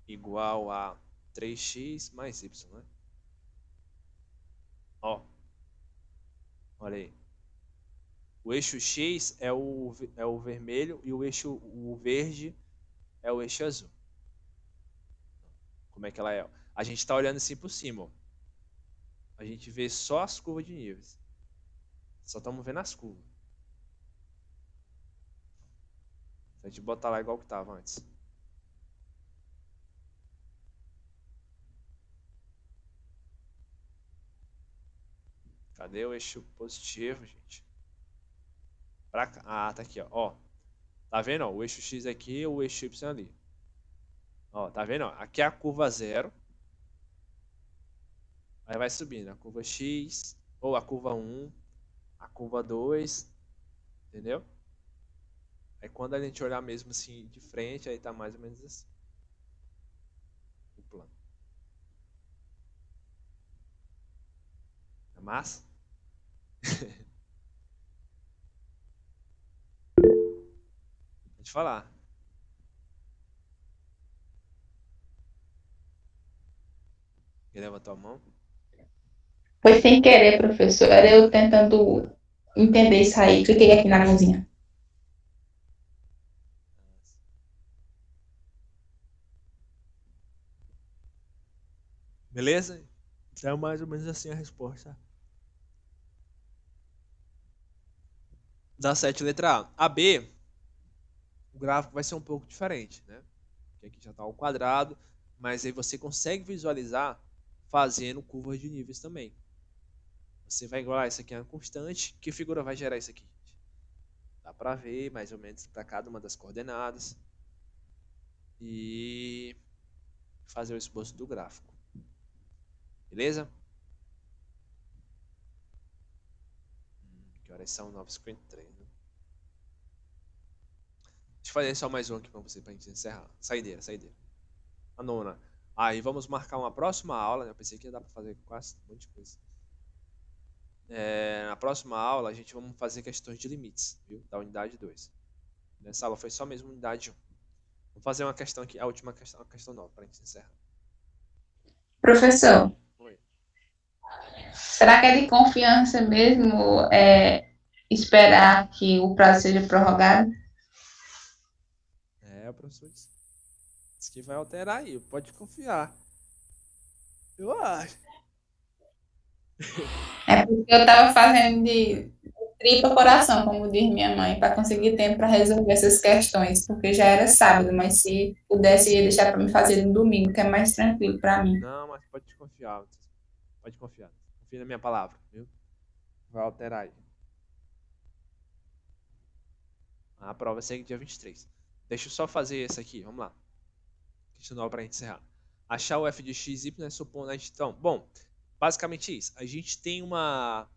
[SPEAKER 1] igual a 3x mais y, né? Ó, olha aí. O eixo x é o vermelho e o verde é o eixo azul. Como é que ela é? A gente está olhando assim por cima, ó. A gente vê só as curvas de níveis. Só estamos vendo as curvas. Se a gente botar lá igual que estava antes. Cadê o eixo positivo, gente? Pra cá. Ah, tá aqui, ó. Tá vendo? Ó, o eixo x aqui e o eixo y ali. Ó, tá vendo? Ó, aqui é a curva 0. Aí vai subindo a curva x, ou a curva 1, a curva 2, entendeu? Aí quando a gente olhar mesmo assim de frente, aí tá mais ou menos assim. O plano. É massa? Pode falar. Quem levantou a mão?
[SPEAKER 4] Foi sem querer, professor. Era eu tentando entender isso aí. Cliquei aqui na mãozinha.
[SPEAKER 1] Beleza? Então é mais ou menos assim a resposta. Da 7, letra A. A B, o gráfico vai ser um pouco diferente, né? Porque aqui já está ao quadrado, mas aí você consegue visualizar fazendo curvas de níveis também. Você vai igualar isso aqui a uma constante. Que figura vai gerar isso aqui? Dá para ver mais ou menos para cada uma das coordenadas. E fazer o esboço do gráfico. Beleza? Que horas são? 9h53, né? Deixa eu fazer só mais um aqui para você, para a gente encerrar. Saideira, saideira. A nona. Aí vamos marcar uma próxima aula, né? Eu pensei que ia dar para fazer quase um monte de coisa. Na próxima aula, a gente vamos fazer questões de limites, viu? Da unidade 2. Nessa aula foi só mesmo unidade 1. Vamos fazer uma questão aqui, a última questão, a questão 9, para a gente encerrar.
[SPEAKER 4] Professor,
[SPEAKER 1] Oi.
[SPEAKER 4] será que é de confiança mesmo esperar que o prazo seja prorrogado?
[SPEAKER 1] O professor disse que vai alterar aí, pode confiar. Eu acho.
[SPEAKER 4] É porque eu estava fazendo de tripa coração, como diz minha mãe, para conseguir tempo para resolver essas questões, porque já era sábado, mas se pudesse ia deixar para me fazer no domingo, que é mais tranquilo para mim.
[SPEAKER 1] Não, mas pode confiar. Pode confiar. Confia na minha palavra, viu? Vai alterar aí. A prova segue dia 23. Deixa eu só fazer esse aqui, vamos lá. Questão 9 para a gente encerrar. Achar o f de x e y, supondo a gente... Então, bom, basicamente isso. A gente tem uma...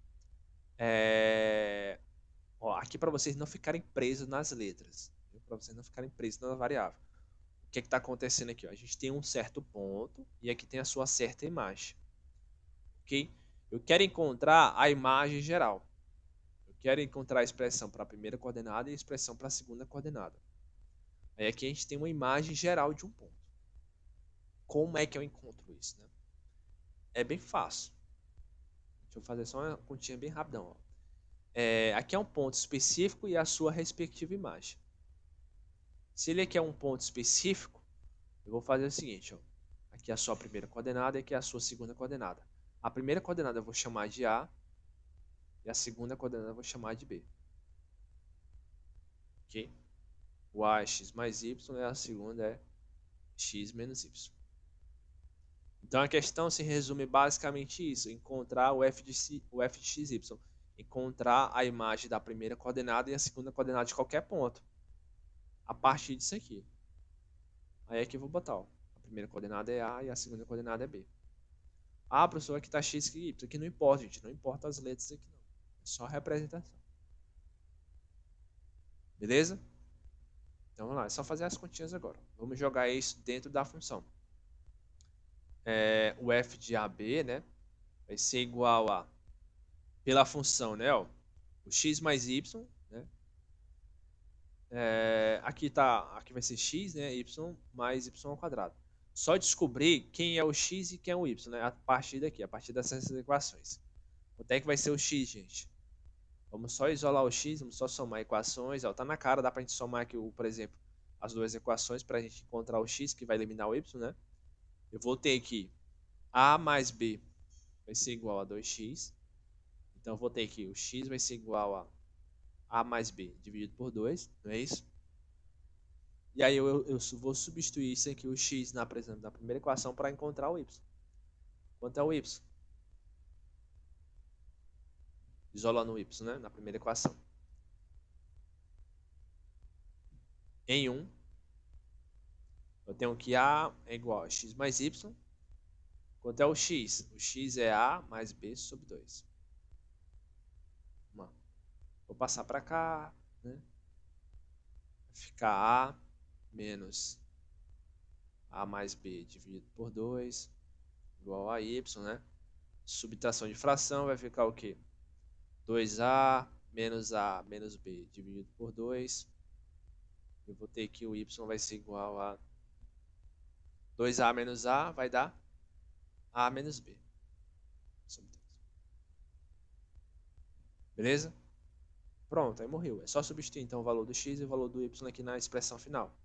[SPEAKER 1] Ó, aqui para vocês não ficarem presos nas letras. Para vocês não ficarem presos na variável. O que está acontecendo aqui? Ó? A gente tem um certo ponto e aqui tem a sua certa imagem. Ok? Eu quero encontrar a imagem geral. Eu quero encontrar a expressão para a primeira coordenada e a expressão para a segunda coordenada. Aí aqui a gente tem uma imagem geral de um ponto. Como é que eu encontro isso? Né? É bem fácil. Deixa eu fazer só uma continha bem rapidão. Ó. Aqui é um ponto específico e a sua respectiva imagem. Se ele aqui é um ponto específico, eu vou fazer o seguinte. Ó. Aqui é a sua primeira coordenada e aqui é a sua segunda coordenada. A primeira coordenada eu vou chamar de A E a segunda coordenada eu vou chamar de B. Ok? O A é x mais y e a segunda é x menos y. Então a questão se resume basicamente isso: encontrar o f de xy. Encontrar a imagem da primeira coordenada e a segunda coordenada de qualquer ponto. A partir disso aqui. Aí é que eu vou botar, ó. A primeira coordenada é A e a segunda coordenada é B. Ah, professor, aqui tá X e Y. Aqui não importa, gente. Não importa as letras aqui, não. É só representação. Beleza? Então vamos lá. É só fazer as continhas agora. Vamos jogar isso dentro da função. O f de AB, né? Vai ser igual a... Pela função, né? Ó, o x mais y, né? Aqui vai ser x, né? Y mais y ao quadrado. Só descobrir quem é o x e quem é o y, né? A partir daqui, a partir dessas equações. Quanto é que vai ser o x, gente? Vamos só isolar o x, vamos só somar equações. Ó, tá na cara, dá pra gente somar aqui, por exemplo, as duas equações para a gente encontrar o x, que vai eliminar o y, né? Eu vou ter aqui a mais b vai ser igual a 2x. Então eu vou ter aqui o x vai ser igual a mais b dividido por 2, não é isso? E aí eu vou substituir isso aqui, o x, na primeira equação, para encontrar o y. Quanto é o y? Isolando o y, né? Na primeira equação. Em 1, eu tenho que a é igual a x mais y. Quanto é o x? O x é a mais b sobre 2. Vou passar para cá, né? Vai ficar a menos a mais b dividido por 2 igual a y, né? Subtração de fração vai ficar o quê? 2a menos b dividido por 2. Eu vou ter que o y vai ser igual a 2a menos a vai dar a menos b sobre 2. Beleza? Pronto, aí morreu. É só substituir então o valor do x e o valor do y aqui na expressão final.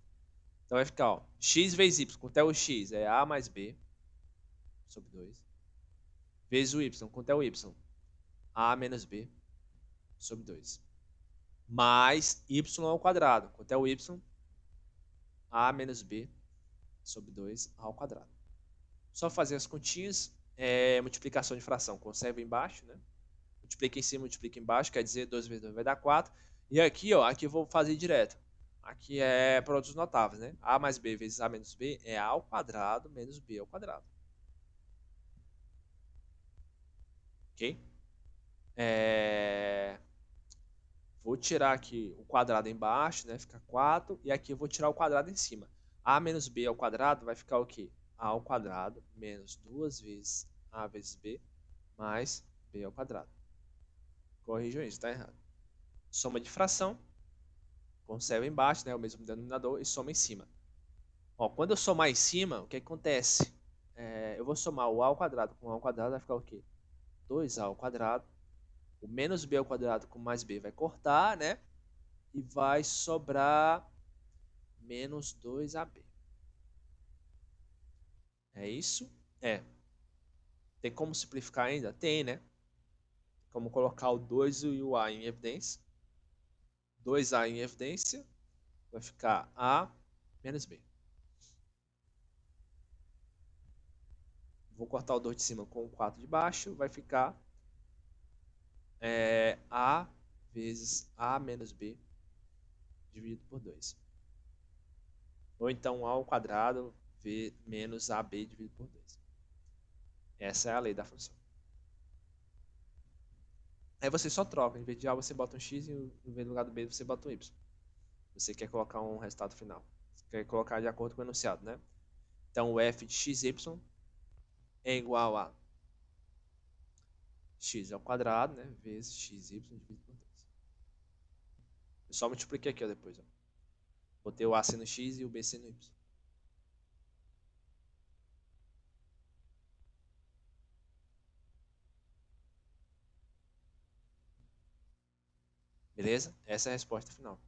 [SPEAKER 1] Então vai ficar, ó, x vezes y, quanto é o x? É a mais b sobre 2. Vezes o y, quanto é o y? A menos b sobre 2. Mais y ao quadrado. Quanto é o y? A menos b sobre 2 ao quadrado. Só fazer as continhas. Multiplicação de fração. Conserva embaixo, né? Multiplica em cima, multiplica embaixo. Quer dizer, 2 vezes 2 vai dar 4. E aqui, ó, aqui eu vou fazer direto. Aqui é produtos notáveis, né? A mais b vezes a menos b é a ao quadrado menos b ao quadrado. Ok? Vou tirar aqui o quadrado embaixo, né? Fica 4. E aqui eu vou tirar o quadrado em cima. A menos b ao quadrado vai ficar o quê? A ao quadrado menos 2 vezes a vezes b mais b ao quadrado. Corrijam isso, tá errado. Soma de fração. Conserva embaixo, né? O mesmo denominador e soma em cima. Ó, quando eu somar em cima, o que acontece? Eu vou somar o a ao quadrado com o a ao quadrado, vai ficar o quê? 2a ao quadrado. O menos b ao quadrado com mais b vai cortar, né? E vai sobrar menos 2ab. É isso? Tem como simplificar ainda? Tem, né? Como colocar o 2 e o a em evidência. 2a em evidência vai ficar a menos b. Vou cortar o 2 de cima com o 4 de baixo. Vai ficar a vezes a menos b dividido por 2. Ou então a ao quadrado menos ab dividido por 2. Essa é a lei da função. Aí você só troca. Em vez de A você bota um x e em vez do lugar do b você bota um y. Você quer colocar um resultado final. Você quer colocar de acordo com o enunciado, né? Então o f de xy é igual a x ao quadrado, né? Vezes xy dividido por 2. Eu só multipliquei aqui, ó, depois. Ó. Botei o a sendo x e o b sendo y. Beleza? Essa é a resposta final.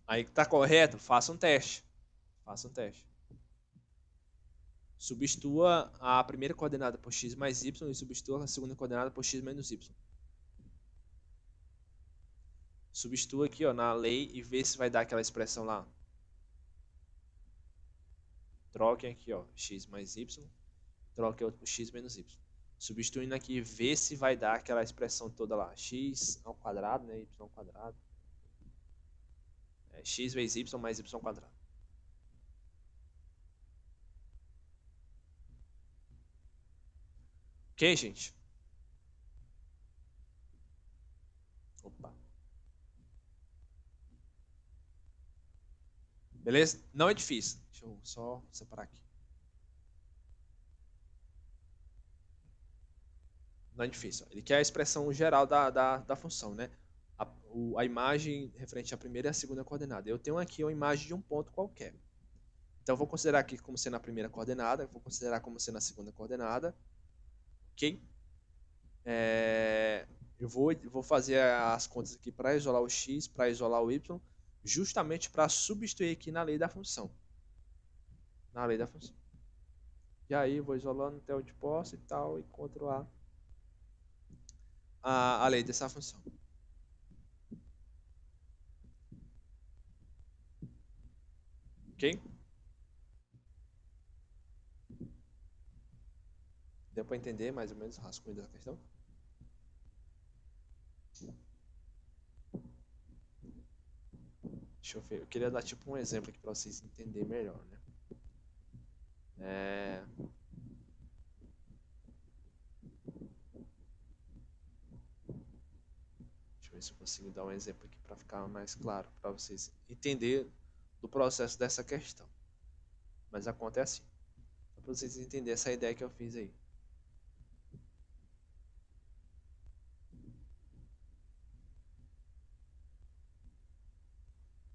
[SPEAKER 1] Aí que tá correto, faça um teste. Faça um teste. Substitua a primeira coordenada por x mais y e substitua a segunda coordenada por x menos y. Substitua aqui, ó, na lei e vê se vai dar aquela expressão lá. Troquem aqui, ó, x mais y. Troquem outro por x menos y. Substituindo aqui, vê se vai dar aquela expressão toda lá. X ao quadrado, né? Y ao quadrado. X vezes y mais y ao quadrado. Ok, gente? Opa. Beleza? Não é difícil. Deixa eu só separar aqui. Não é difícil. Ele quer a expressão geral da função, né? A imagem referente à primeira e à segunda coordenada. Eu tenho aqui uma imagem de um ponto qualquer. Então, eu vou considerar aqui como sendo a primeira coordenada, vou considerar como sendo a segunda coordenada. Ok? Eu vou fazer as contas aqui para isolar o x, para isolar o y, justamente para substituir aqui na lei da função. Na lei da função. E aí, vou isolando até onde posso e tal, e encontro a lei dessa função. Ok? Deu para entender mais ou menos o rascunho da questão? Deixa eu ver. Eu queria dar tipo um exemplo aqui para vocês entenderem melhor, né? Deixa eu ver se eu consigo dar um exemplo aqui para ficar mais claro para vocês entenderem do processo dessa questão. Mas acontece assim. Só para vocês entenderem essa ideia que eu fiz aí.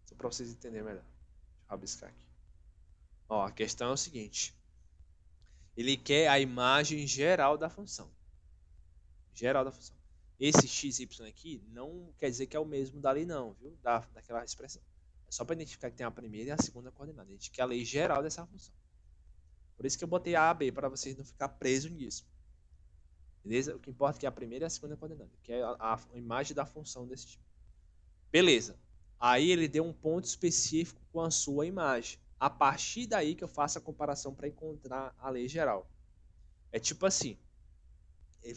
[SPEAKER 1] Só para vocês entenderem melhor. Deixa eu rabiscar aqui. Ó, a questão é o seguinte. Ele quer a imagem geral da função. Geral da função. Esse xy aqui não quer dizer que é o mesmo dali não, viu? Daquela expressão. É só para identificar que tem a primeira e a segunda coordenada. A gente quer a lei geral dessa função. Por isso que eu botei A, B, para vocês não ficar presos nisso. Beleza? O que importa é que é a primeira e a segunda coordenada, que é a imagem da função desse tipo. Beleza. Aí ele deu um ponto específico com a sua imagem. A partir daí que eu faço a comparação para encontrar a lei geral. É tipo assim.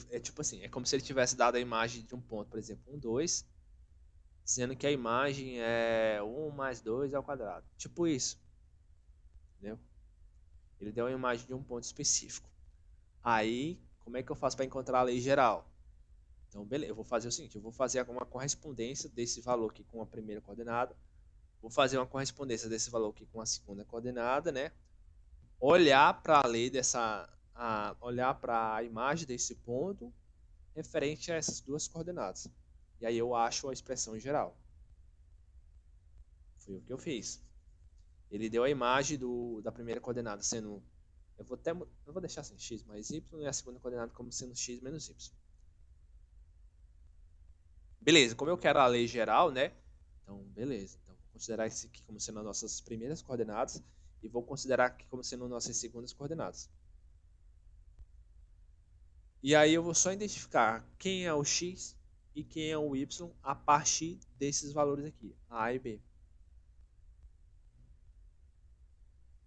[SPEAKER 1] É como se ele tivesse dado a imagem de um ponto, por exemplo, 1, 2, dizendo que a imagem é 1 mais 2 ao quadrado. Tipo isso. Entendeu? Ele deu uma imagem de um ponto específico. Aí, como é que eu faço para encontrar a lei geral? Então, beleza, eu vou fazer o seguinte, eu vou fazer uma correspondência desse valor aqui com a primeira coordenada, vou fazer uma correspondência desse valor aqui com a segunda coordenada, né? Olhar para a lei olhar para a imagem desse ponto referente a essas duas coordenadas. E aí eu acho a expressão geral. Foi o que eu fiz. Ele deu a imagem da primeira coordenada sendo... Eu vou deixar assim, x mais y, e a segunda coordenada como sendo x menos y. Beleza, como eu quero a lei geral, né? Então, beleza. Então, vou considerar isso aqui como sendo as nossas primeiras coordenadas e vou considerar aqui como sendo nossas segundas coordenadas. E aí eu vou só identificar quem é o x e quem é o y a partir desses valores aqui, A e B.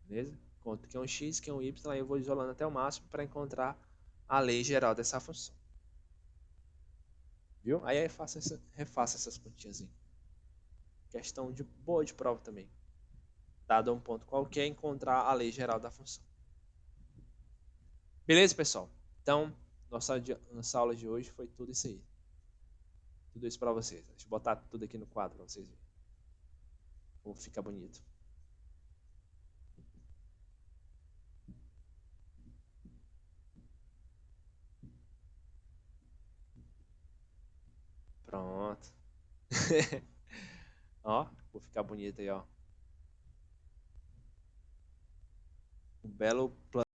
[SPEAKER 1] Beleza? Conto quem é o x, quem é o y, aí eu vou isolando até o máximo para encontrar a lei geral dessa função. Viu? Aí refaça essas continhas aí. Questão boa de prova também. Dado um ponto qualquer, encontrar a lei geral da função. Beleza, pessoal? Então, nossa aula de hoje foi tudo isso aí. Tudo isso para vocês. Deixa eu botar tudo aqui no quadro para vocês verem. Como fica bonito. Pronto. Ó, vou ficar bonito aí, ó. Um belo